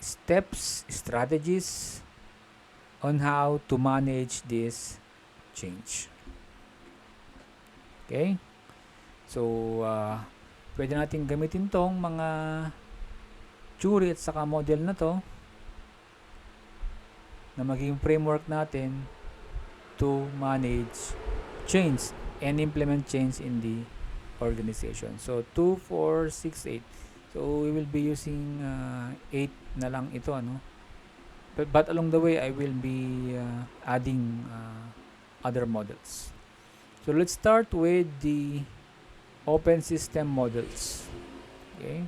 steps, strategies on how to manage this change. Okay? So, pwede natin gamitin tong mga theory at saka model na to na maging framework natin to manage change and implement change in the organization. So, 2, 4, 6, 8. So, we will be using 8 na lang ito, ano? But along the way, I will be adding other models. So, let's start with the open system models. Okay?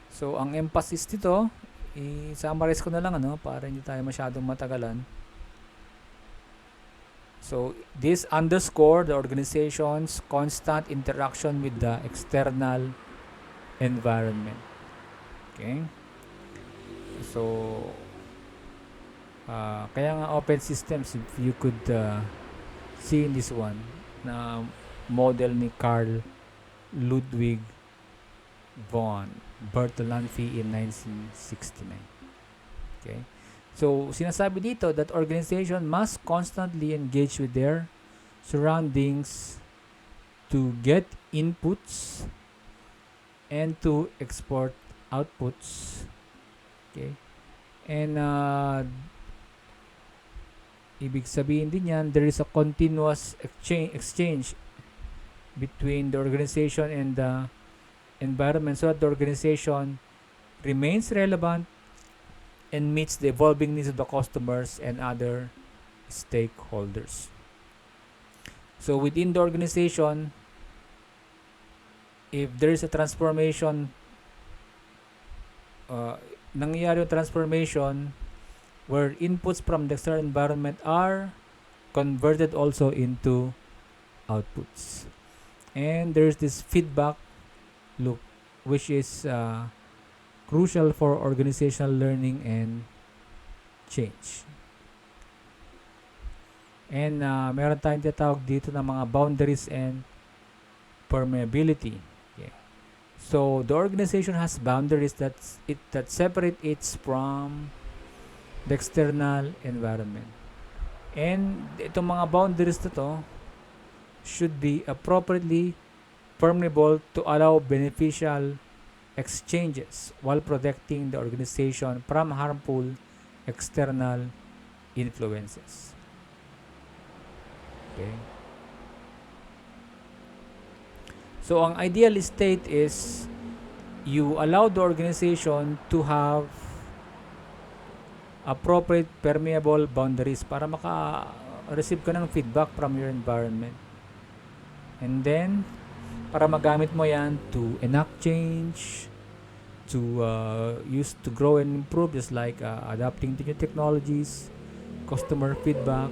So, ang emphasis dito, i-summarize ko na lang, ano, para hindi tayo masyadong matagalan. So, this underscore the organization's constant interaction with the external environment. Okay? So, kaya nga open systems, if you could see in this one, na model ni Carl Ludwig von Bertalanffy in 1969. Okay? So, sinasabi dito that organization must constantly engage with their surroundings to get inputs and to export outputs. Okay? And ibig sabihin din yan, there is a continuous exchange between the organization and the environment so that the organization remains relevant and meets the evolving needs of the customers and other stakeholders. So within the organization, if there is a transformation, nangyayari yung transformation where inputs from the external environment are converted also into outputs. And there's this feedback loop, which is crucial for organizational learning and change. And meron tayong tinatawag dito ng mga boundaries and permeability. Okay. So the organization has boundaries that separate it from the external environment. And itong mga boundaries na to should be appropriately permeable to allow beneficial exchanges while protecting the organization from harmful external influences. Okay. So ang ideal state is you allow the organization to have appropriate permeable boundaries para maka-receive ka ng feedback from your environment. And then, para magamit mo yan to enact change, to use to grow and improve, just like adapting to new technologies, customer feedback,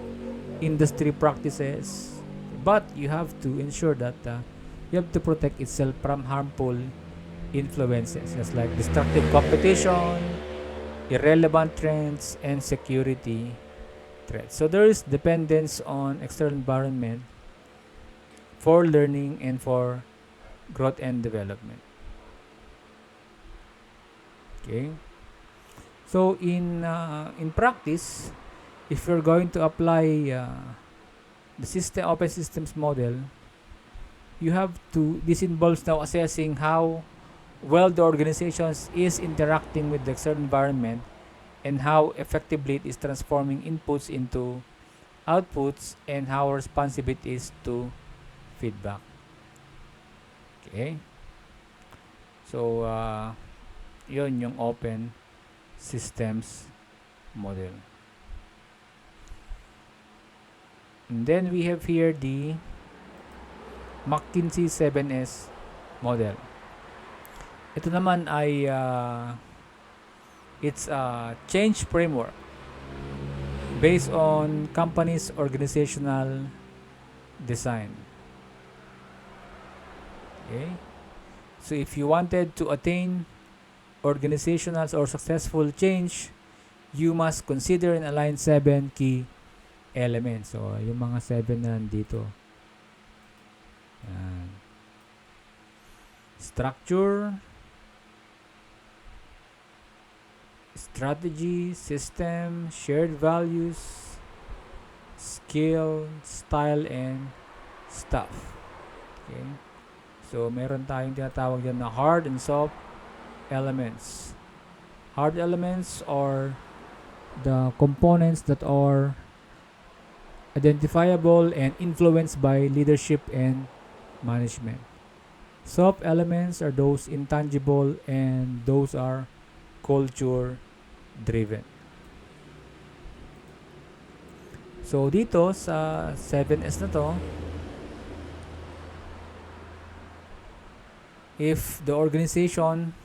industry practices. But you have to ensure that you have to protect itself from harmful influences, just like destructive competition, irrelevant trends, and security threats. So there is dependence on external environment for learning and for growth and development. Okay. So in practice, if you're going to apply the open systems model, you have to. This involves now assessing how well the organization is interacting with the external environment and how effectively it is transforming inputs into outputs and how responsive it is to feedback. Okay. So, yun yung open systems model. And then we have here the McKinsey 7S model. Ito naman ay it's a change framework based on company's organizational design. Okay? So if you wanted to attain organizational or successful change, you must consider and align 7 key elements. So yung mga 7 na nandito. Yan. Structure, strategy, system, shared values, skill, style, and stuff. Okay? So, meron tayong tinatawag dyan na hard and soft elements. Hard elements are the components that are identifiable and influenced by leadership and management. Soft elements are those intangible and those are culture driven. So dito sa 7S na to, if the organization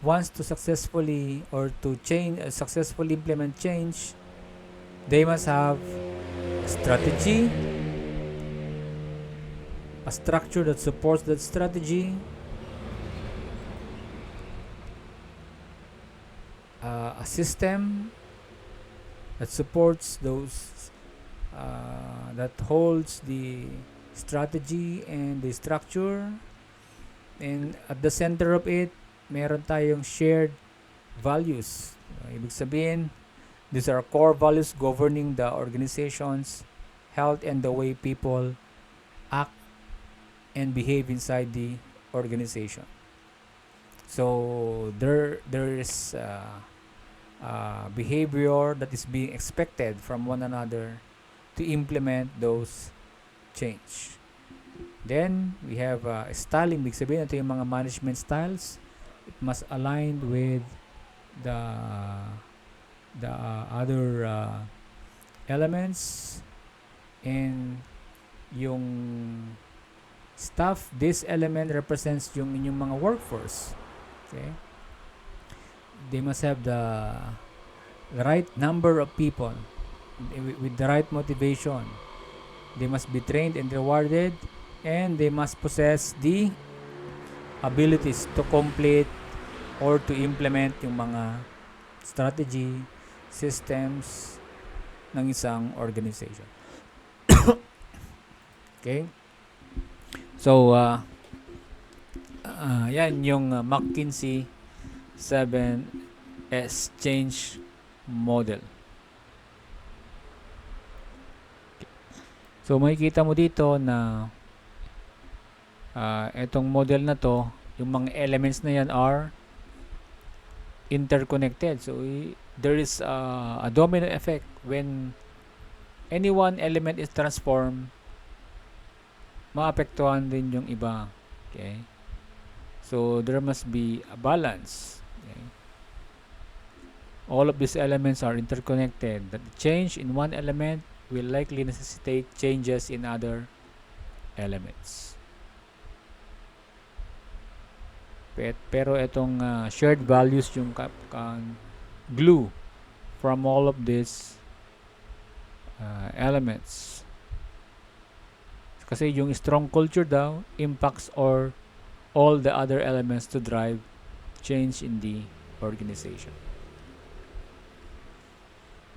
wants to successfully or to successfully implement change, they must have strategy, a structure that supports that strategy, a system that supports those that holds the strategy and the structure, and at the center of it meron tayong shared values. Ibig sabihin, these are core values governing the organization's health and the way people act and behave inside the organization. So there is behavior that is being expected from one another to implement those change. Then we have styling. Big sabihin, ito yung mga management styles. It must align with the other elements, and yung staff, this element represents yung inyong mga workforce. Okay? They must have the right number of people with the right motivation. They must be trained and rewarded, and they must possess the abilities to complete or to implement yung mga strategy, systems ng isang organization. Okay? So, yan yung McKinsey 7S change model. So, makikita mo dito na itong model na to, yung mga elements na yan are interconnected. So, there is a domino effect when any one element is transformed, maapektuhan din yung iba. Okay? So, there must be a balance. Okay? All of these elements are interconnected. That the change in one element will likely necessitate changes in other elements. Pero itong shared values yung glue from all of these elements. Kasi yung strong culture daw impacts or all the other elements to drive change in the organization.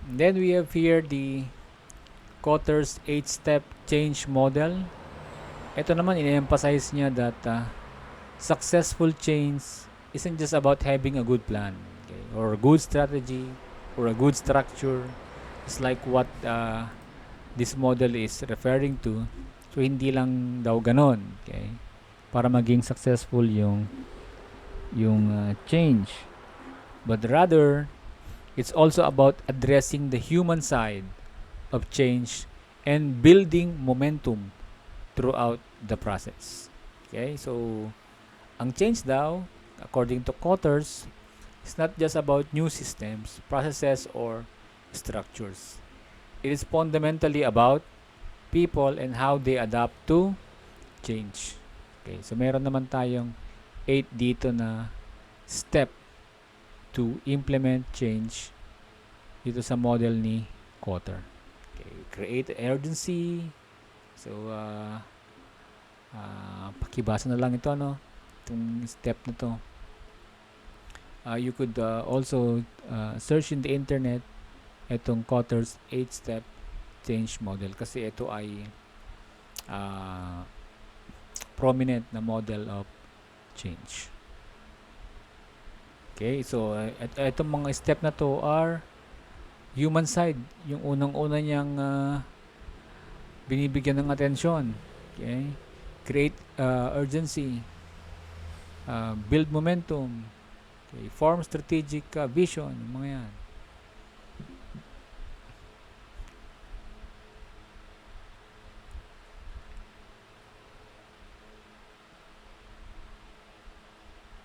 And then we have here the Kotter's 8-step change model. Ito naman, in-emphasize niya that successful change isn't just about having a good plan, okay, or a good strategy or a good structure. It's like what this model is referring to. So, hindi lang daw ganon, okay, para maging successful yung change. But rather, it's also about addressing the human side of change and building momentum throughout the process. Okay, so ang change daw, according to Kotters, is not just about new systems, processes, or structures. It is fundamentally about people and how they adapt to change. Okay, so meron naman tayong 8 dito na step to implement change dito sa model ni Kotter. Okay, create urgency. So, pakibasa na lang ito, no? Itong step na to. You could also search in the internet itong Kotter's 8-step change model kasi ito ay prominent na model of change. Okay, so itong mga step na to are human side. Yung unang-una niyang binibigyan ng atensyon. Okay, create urgency, build momentum, okay, form strategic vision, mga yan.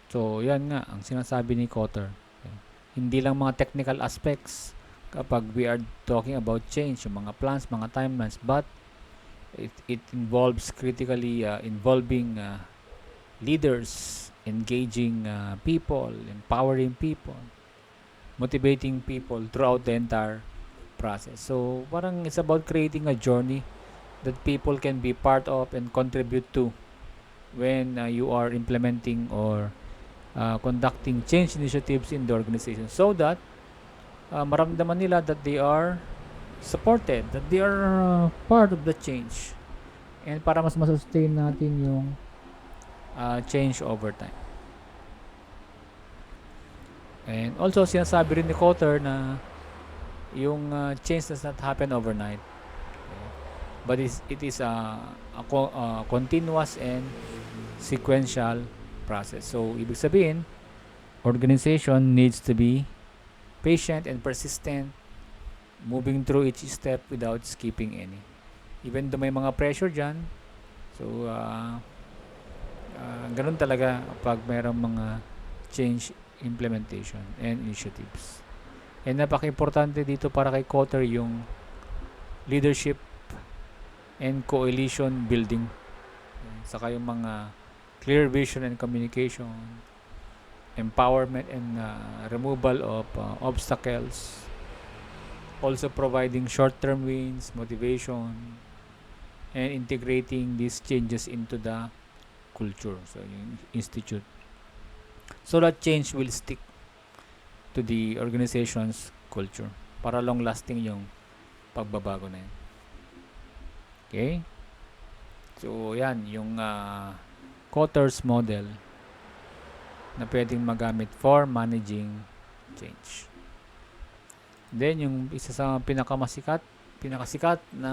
So, yan nga, ang sinasabi ni Kotter. Okay. Hindi lang mga technical aspects kapag we are talking about change, yung mga plans, mga timelines, but it involves critically involving leaders, engaging people, empowering people, motivating people throughout the entire process. So, parang it's about creating a journey that people can be part of and contribute to when you are implementing or conducting change initiatives in the organization so that maramdaman nila that they are supported, that they are part of the change, and para mas masustain natin yung change over time. And also, sinasabi rin ni Kotter na yung change does not happen overnight. Okay? But it is a continuous and sequential process. So, ibig sabihin, organization needs to be patient and persistent, moving through each step without skipping any. Even though may mga pressure dyan, so, ganun talaga pag mayroong mga change implementation and initiatives. And napaka-importante dito para kay Kotter yung leadership and coalition building. Saka yung mga clear vision and communication, empowerment and removal of obstacles, also providing short-term wins, motivation, and integrating these changes into the culture, so yung institute, so that change will stick to the organization's culture para long-lasting yung pagbabago na yun. Okay? So, yan, yung Kotter's model na pwedeng magamit for managing change. Then, yung isa sa pinakasikat na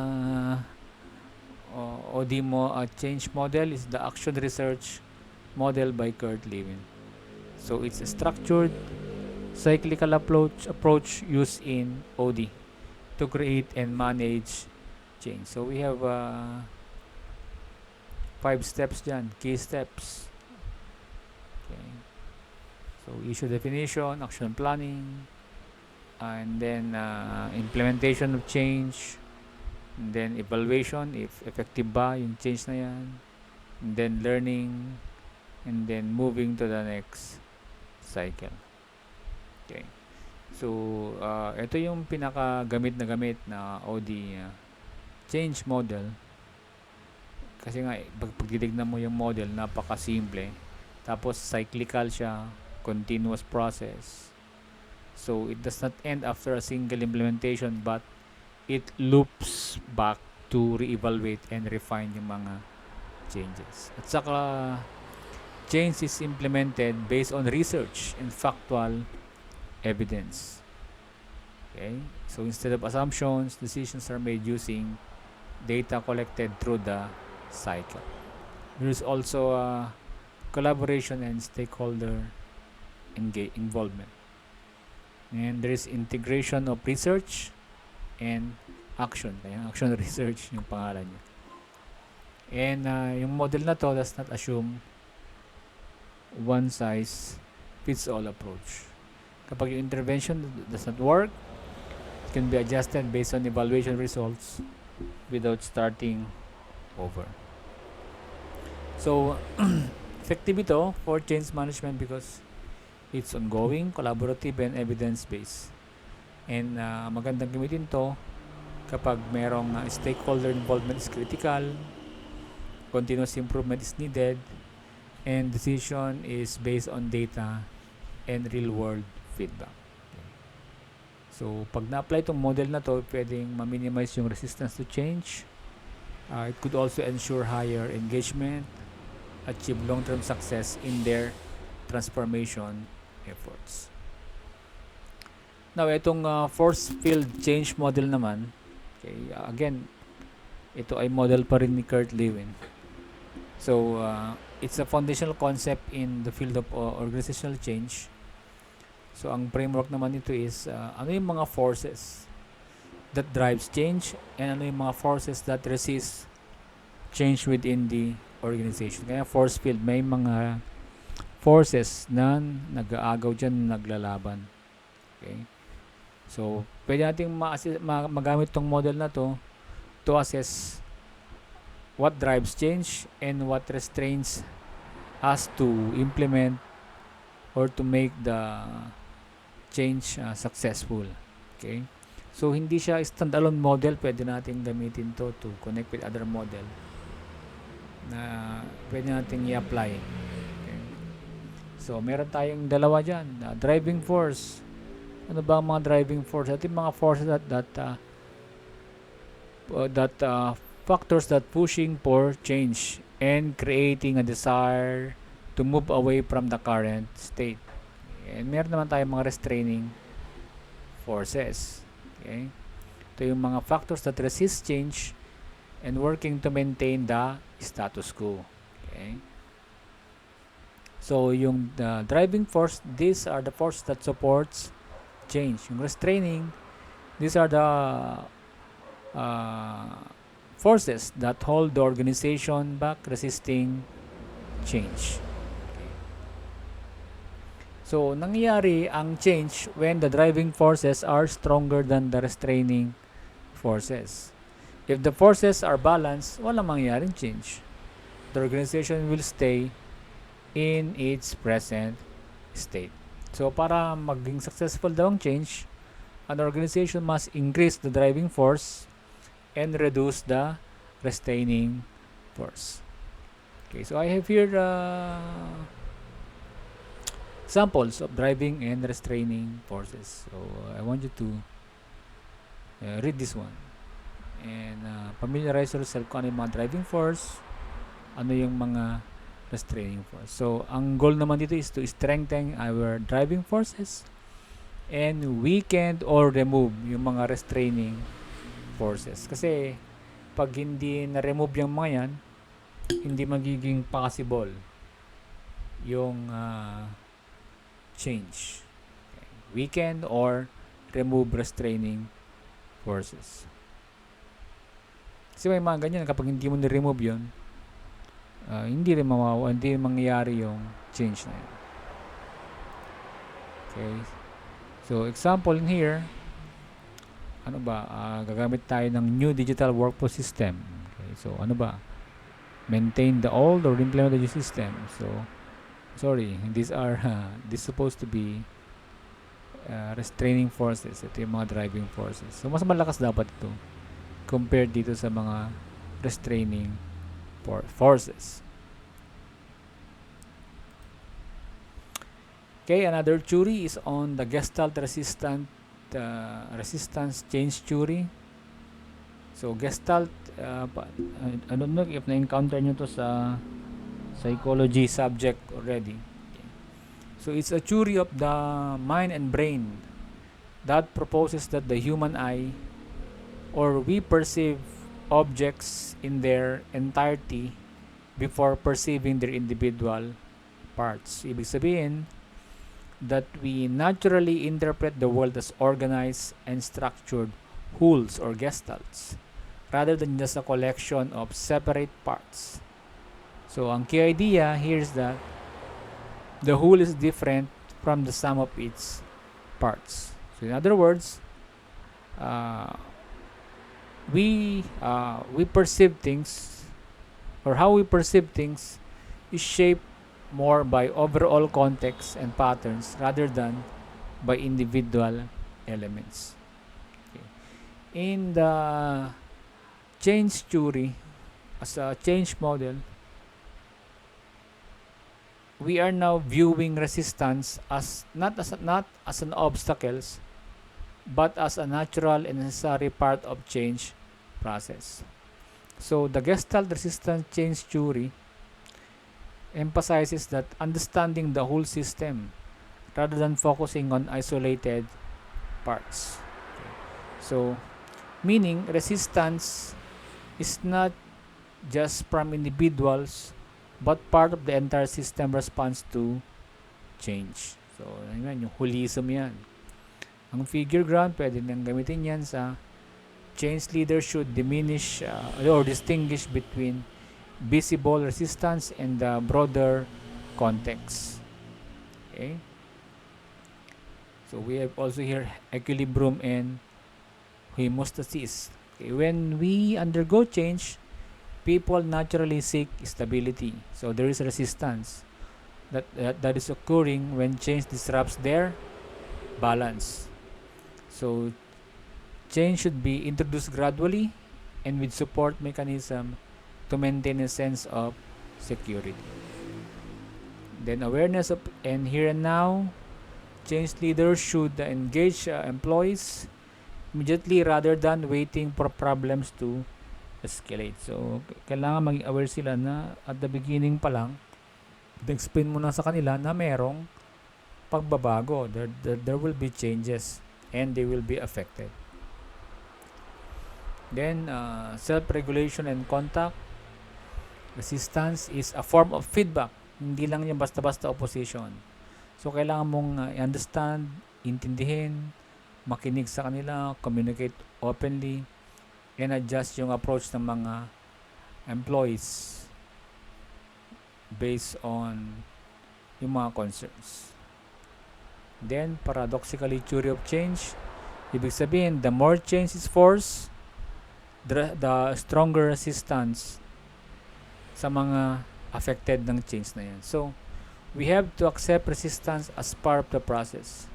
ODMO change model is the action research model by Kurt Lewin. So, it's a structured cyclical approach used in OD to create and manage change. So, we have 5 steps dyan, key steps. Okay. So, issue definition, action planning, and then implementation of change, and then evaluation, if effective ba yung change na yan, and then learning, and then moving to the next cycle. Okay. So, ito yung pinaka-gamit na OD change model. Kasi nga, pag titignan mo yung model, napaka-simple. Tapos, cyclical siya, continuous process. So, it does not end after a single implementation, but it loops back to re-evaluate and refine yung mga changes. At saka, change is implemented based on research and factual evidence. Okay? So, instead of assumptions, decisions are made using data collected through the cycle. There is also collaboration and stakeholder involvement. And there is integration of research and action. Kaya action research yung pangalan niya. And yung model na to does not assume one size fits all approach. Kapag yung intervention does not work, it can be adjusted based on evaluation results without starting over. So, effective ito for change management because it's ongoing, collaborative, and evidence-based. And magandang gamitin to kapag merong stakeholder involvement is critical, continuous improvement is needed, and decision is based on data and real-world feedback. So, pag na-apply itong model na to, pwedeng ma-minimize yung resistance to change. It could also ensure higher engagement, achieve long-term success in their transformation efforts. Now, itong force field change model naman, okay, again, ito ay model pa rin ni Kurt Lewin. So, it's a foundational concept in the field of organizational change. So, ang framework naman nito is ano yung mga forces that drives change and ano yung mga forces that resist change within the organization. Kaya force field, may mga forces na nag-aagaw dyan, naglalaban. Okay? So, pwede natin magamit tong model na to assess what drives change and what restrains us to implement or to make the change successful. Okay? So, hindi siya standalone model. Pwede natin gamitin to connect with other model na pwede natin i-apply. Okay? So, meron tayong dalawa dyan. Driving force. Ano ba ang mga driving force? Ito yung mga forces that factors that pushing for change and creating a desire to move away from the current state. And meron naman tayong mga restraining forces. Okay? Ito yung mga factors that resist change and working to maintain the status quo. Okay? So, yung driving force, these are the forces that supports change. Yung restraining, these are the forces that hold the organization back, resisting change. Okay. So, nangyayari ang change when the driving forces are stronger than the restraining forces. If the forces are balanced, walang mangyayaring change. The organization will stay in its present state. So, para maging successful daw ang change, an organization must increase the driving force and reduce the restraining force. Okay, so I have here samples of driving and restraining forces. So, I want you to read this one and familiarize yourself kung ano yung mga driving force, ano yung mga restraining force. So, ang goal naman dito is to strengthen our driving forces and weaken or remove yung mga restraining forces. Kasi, pag hindi na-remove yung mga yan, hindi magiging possible yung change. Okay. Weaken or remove restraining forces. Kasi may mga ganyan, kapag hindi mo na-remove yun, hindi rin hindi mangyayari yung change na yun. Okay. So, example in here, ano ba, gagamit tayo ng new digital workflow system. Okay. So, ano ba? Maintain the old or implement the new system. So, sorry, these are, this supposed to be restraining forces. Ito yung mga driving forces. So, mas malakas dapat ito compared dito sa mga restraining forces. Okay, another theory is on the Gestalt resistance change theory. So, Gestalt, I don't know if na-encounter nyo to sa psychology subject already. Okay. So, it's a theory of the mind and brain that proposes that the human eye, or we perceive objects in their entirety before perceiving their individual parts. Ibig sabihin, that we naturally interpret the world as organized and structured wholes or gestalts, rather than just a collection of separate parts. So, ang key idea here is that the whole is different from the sum of its parts. So, in other words, we perceive things, or how we perceive things is shaped more by overall context and patterns rather than by individual elements. Okay. In the change theory, as a change model, we are now viewing resistance as not as an obstacles, but as a natural and necessary part of change process. So the Gestalt resistance change theory emphasizes that understanding the whole system rather than focusing on isolated parts. Okay. So, meaning resistance is not just from individuals but part of the entire system response to change. So, yan, yung holism yan. Ang figure ground, pwede nang gamitin yan sa change leader should diminish or distinguish between visible resistance and the broader context. Okay. So we have also here equilibrium and homeostasis. Okay. When we undergo change, people naturally seek stability. So there is resistance that is occurring when change disrupts their balance. So change should be introduced gradually and with support mechanism to maintain a sense of security. Then awareness of and here and now, change leaders should engage employees immediately rather than waiting for problems to escalate. So, kailangan maging aware sila na at the beginning pa lang, explain mo na sa kanila na merong pagbabago. There will be changes and they will be affected. Then, self-regulation and contact. Resistance is a form of feedback. Hindi lang yung basta-basta opposition. So, kailangan mong understand, intindihin, makinig sa kanila, communicate openly, and adjust yung approach ng mga employees based on yung mga concerns. Then, paradoxically, theory of change. Ibig sabihin, the more change is forced, the stronger resistance sa mga affected ng change na yan. So, we have to accept resistance as part of the process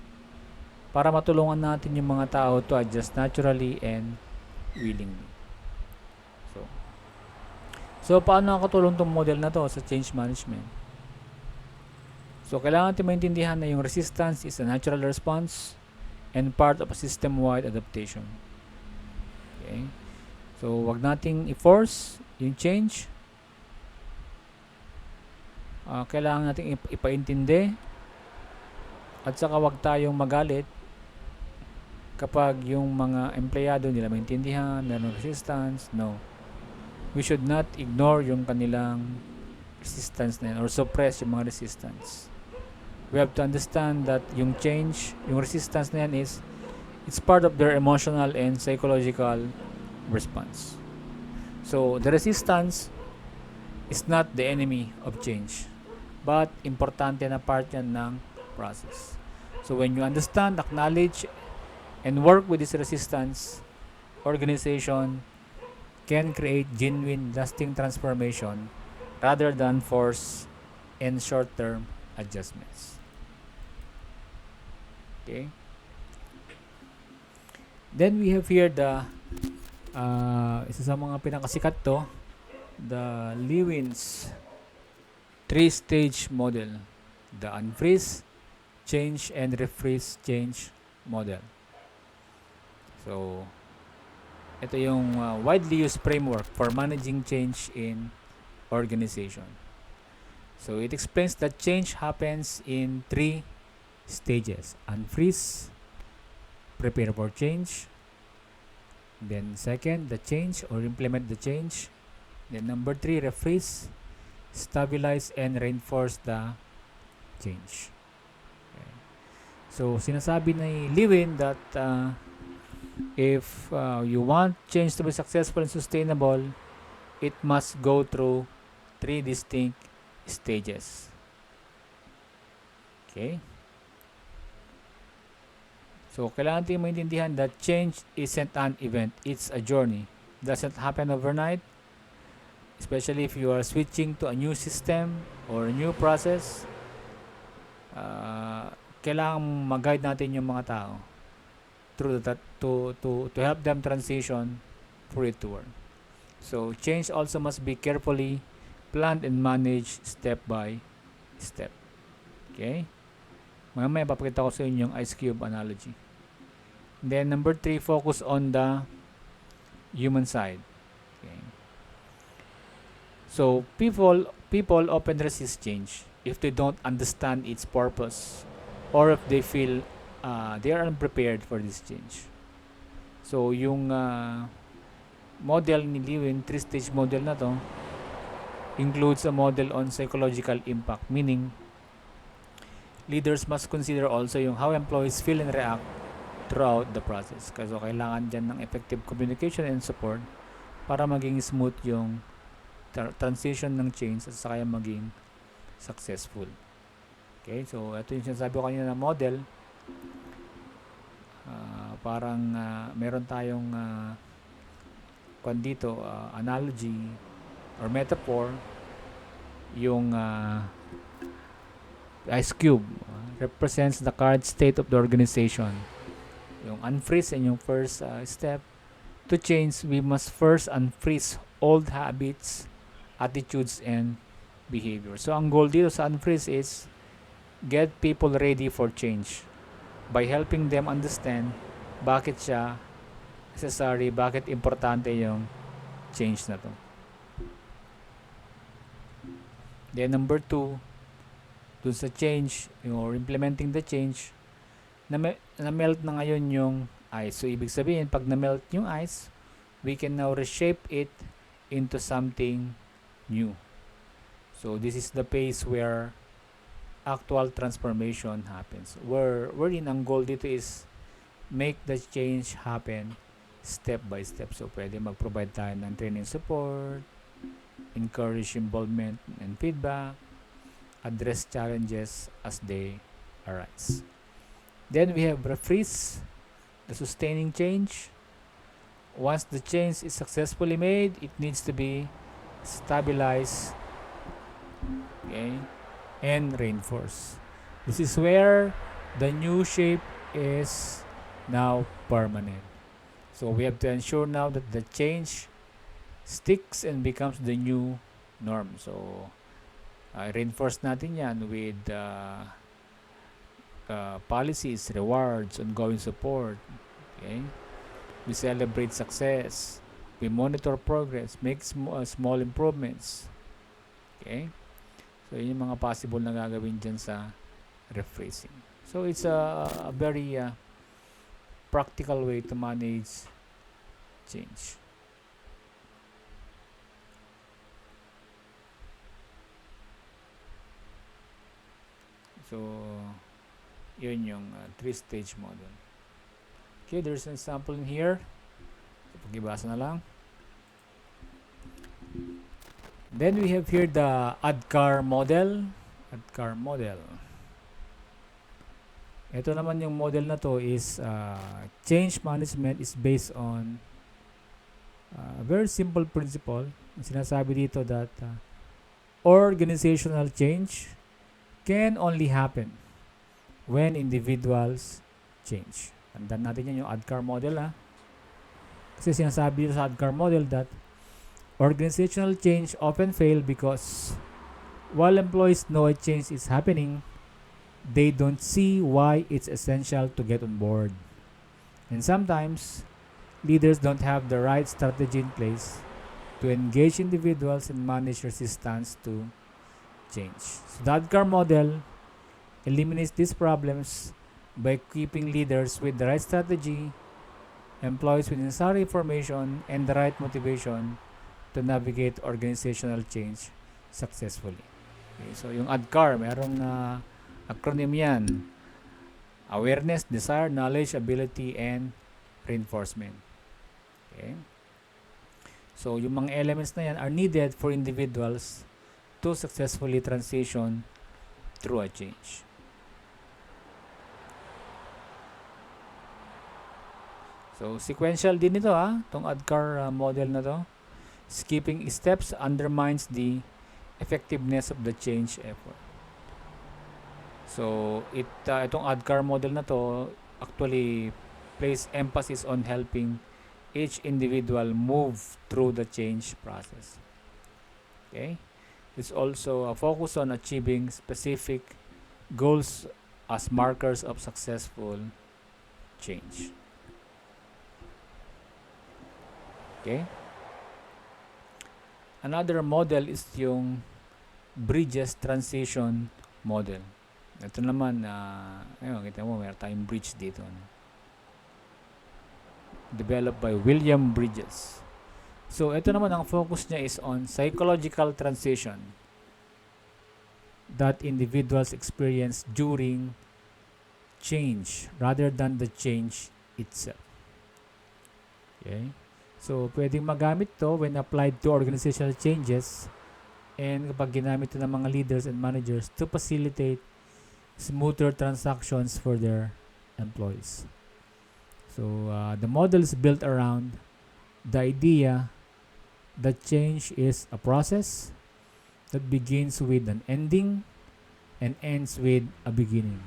para matulungan natin yung mga tao to adjust naturally and willingly. So paano nakatulong tong model na to sa change management? So, kailangan natin maintindihan na yung resistance is a natural response and part of a system-wide adaptation. Okay? So, wag nating i-force yung change. Kailangan natin ipaintindi at saka wag tayong magalit kapag yung mga empleyado nila maintindihan, meron resistance. No. We should not ignore yung kanilang resistance na yun or suppress yung mga resistance. We have to understand that yung change, yung resistance na yan it's part of their emotional and psychological response. So, the resistance is not the enemy of change, but importante na part yan ng process. So, when you understand, acknowledge, and work with this resistance, organization can create genuine, lasting transformation rather than force and short-term adjustments. Okay. Then we have here the isa sa mga pinakasikat to, the Lewin's 3-stage model, the unfreeze, change, and refreeze change model. So, ito yung widely used framework for managing change in organization. So, it explains that change happens in 3 stages. Unfreeze, prepare for change. Then second, the change or implement the change. Then number 3, refreeze, stabilize and reinforce the change. Okay. So, sinasabi ni Lewin that if you want change to be successful and sustainable, it must go through 3 distinct stages. Okay? So, kailangan natin maintindihan that change isn't an event, it's a journey. It doesn't happen overnight, especially if you are switching to a new system or a new process. Kailangan mag-guide natin yung mga tao through that to help them transition for it to work. So, change also must be carefully planned and managed step by step. Okay? Mamaya papakita ko sa inyo yung ice cube analogy. Then, number 3, focus on the human side. Okay. So, people often resist change if they don't understand its purpose or if they feel they are unprepared for this change. So, yung model ni Lewin, 3-stage model na to, includes a model on psychological impact, meaning leaders must consider also yung how employees feel and react throughout the process. Kasi kailangan dyan ng effective communication and support para maging smooth yung transition ng change at saka maging successful. Okay, so ito yung sinasabi ko kanina na model. Parang meron tayong dito, analogy or metaphor, yung ice cube represents the current state of the organization. Yung unfreeze and yung first step. To change, we must first unfreeze old habits, attitudes, and behavior. So, ang goal dito sa unfreeze is get people ready for change by helping them understand bakit siya necessary, bakit importante yung change na to. Then number 2, dun sa change or implementing the change, na-melt na ngayon yung ice. So, ibig sabihin, pag na-melt yung ice, we can now reshape it into something new. So, this is the phase where actual transformation happens. Wherein ang goal dito is make the change happen step by step. So, pwede mag-provide tayo ng training support, encourage involvement and feedback, address challenges as they arise. Then we have refreeze, the sustaining change. Once the change is successfully made, it needs to be stabilized, okay, and reinforced. This is where the new shape is now permanent. So we have to ensure now that the change sticks and becomes the new norm. So reinforce natin yan with policies, rewards, ongoing support. Okay? We celebrate success. We monitor progress, make small improvements. Okay? So, yun yung mga possible na gagawin dyan sa rephrasing. So, it's a very practical way to manage change. So, yun yung three-stage model. Okay, there's an example in here. So, pag-ibasa na lang. Then we have here the ADKAR model. ADKAR model. Ito naman yung model na to is change management is based on a very simple principle. Sinasabi dito that organizational change can only happen when individuals change. Tandaan natin yan yung ADKAR model Kasi sinasabi dito sa ADKAR model that organizational change often fail because while employees know a change is happening, they don't see why it's essential to get on board. And sometimes, leaders don't have the right strategy in place to engage individuals and manage resistance to change. So the ADKAR model eliminates these problems by equipping leaders with the right strategy, employees with necessary information, and the right motivation to navigate organizational change successfully. Okay, so yung ADKAR, merong acronym yan. Awareness, desire, knowledge, ability, and reinforcement. Okay. So, yung mga elements na yan are needed for individuals to successfully transition through a change. So, sequential din ito itong ADKAR model na to. Skipping steps undermines the effectiveness of the change effort. So, itong ADKAR model na to actually place emphasis on helping each individual move through the change process. Okay? It's also a focus on achieving specific goals as markers of successful change. Okay? Another model is yung Bridges Transition Model. Ito naman, ayun, kita mo, meron tayong bridge dito. Developed by William Bridges. So, ito naman, ang focus niya is on psychological transition that individuals experience during change rather than the change itself. Okay? So, pwedeng magamit to when applied to organizational changes and kapag ginamit to ng mga leaders and managers to facilitate smoother transactions for their employees. So, the model is built around the idea that change is a process that begins with an ending and ends with a beginning.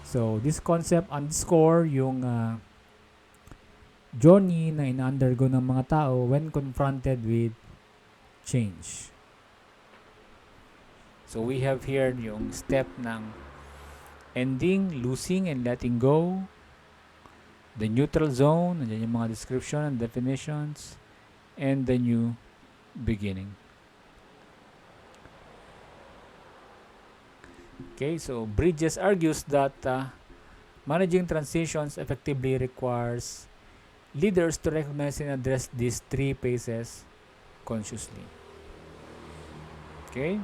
So, this concept underscore yung journey na ina-undergo ng mga tao when confronted with change. So, we have here yung step ng ending, losing, and letting go. The neutral zone, nandiyan yung mga description and definitions, and the new beginning. Okay, so Bridges argues that managing transitions effectively requires leaders to recognize and address these three phases consciously. Okay?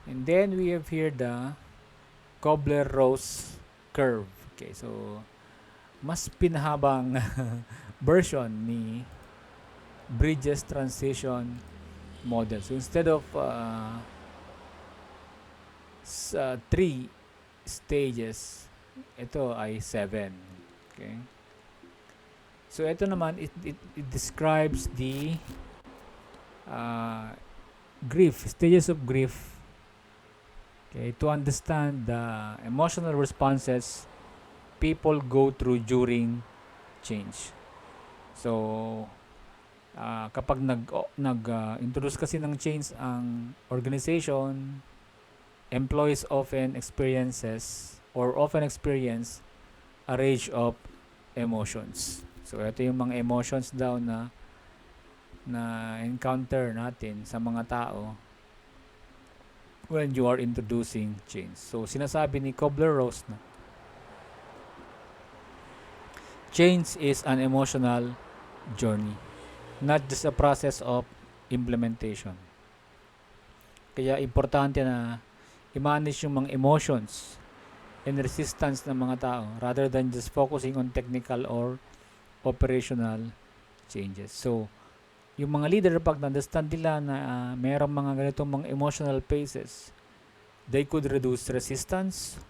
And then we have here the Kobler-Ross curve. Okay, so mas pinahabang version ni Bridges transition model. So instead of 3 stages, ito ay 7. Okay? So ito naman, it describes the grief, stages of grief. Okay, to understand the emotional responses people go through during change. So, kapag nag-introduce kasi ng change ang organization, employees often experience a range of emotions. So, ito yung mga emotions daw na na encounter natin sa mga tao when you are introducing change. So, sinasabi ni Kubler-Ross na change is an emotional journey, not just a process of implementation. Kaya importante na i-manage yung mga emotions and resistance ng mga tao rather than just focusing on technical or operational changes. So, yung mga leader, pag na-understand nila na mayroong mga ganitong mga emotional phases, they could reduce resistance,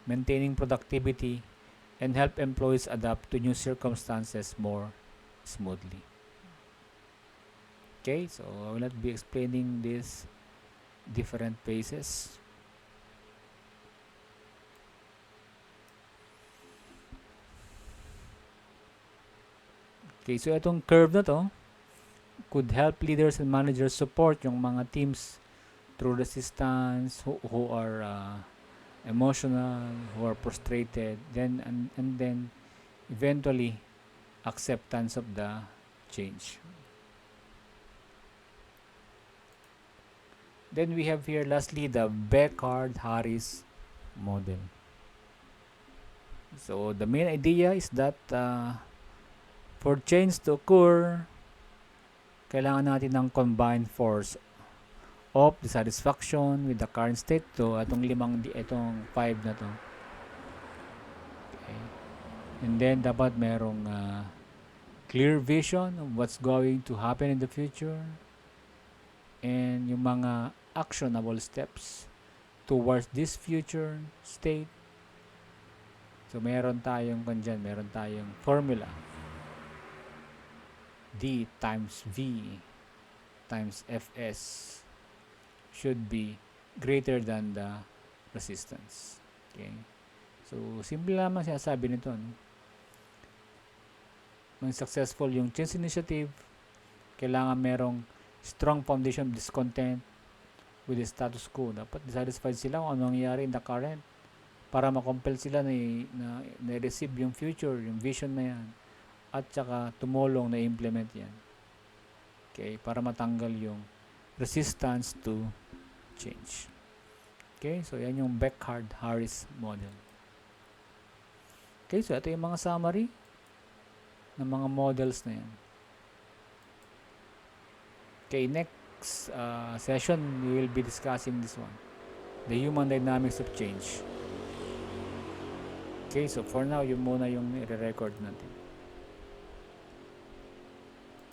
maintaining productivity, and help employees adapt to new circumstances more smoothly. Okay, so I will not be explaining these different phases. Okay, so itong curve na to could help leaders and managers support yung mga teams through resistance, who are emotional, who are frustrated, then and then eventually acceptance of the change. Then we have here lastly the Beckard-Harris model. So the main idea is that for change to occur, kailangan natin ng combined force of dissatisfaction with the current state. So itong 5 na to. Okay. And then dapat merong clear vision of what's going to happen in the future and yung mga actionable steps towards this future state. So meron tayong formula. D times V times Fs should be greater than the resistance. Okay? So, simple lamang sinasabi nito. No? Mang successful yung change initiative, kailangan merong strong foundation of discontent with the status quo. Dapat dissatisfied sila kung ano nangyayari in the current para makompel sila na receive yung future, yung vision na yan. At saka tumulong na implement yan. Okay? Para matanggal yung resistance to change. Okay? So, yan yung Beckard-Harris model. Okay? So, ito yung mga summary ng mga models na yan. Okay, next session, we will be discussing this one. The human dynamics of change. Okay, so for now, yun muna yung i-record natin.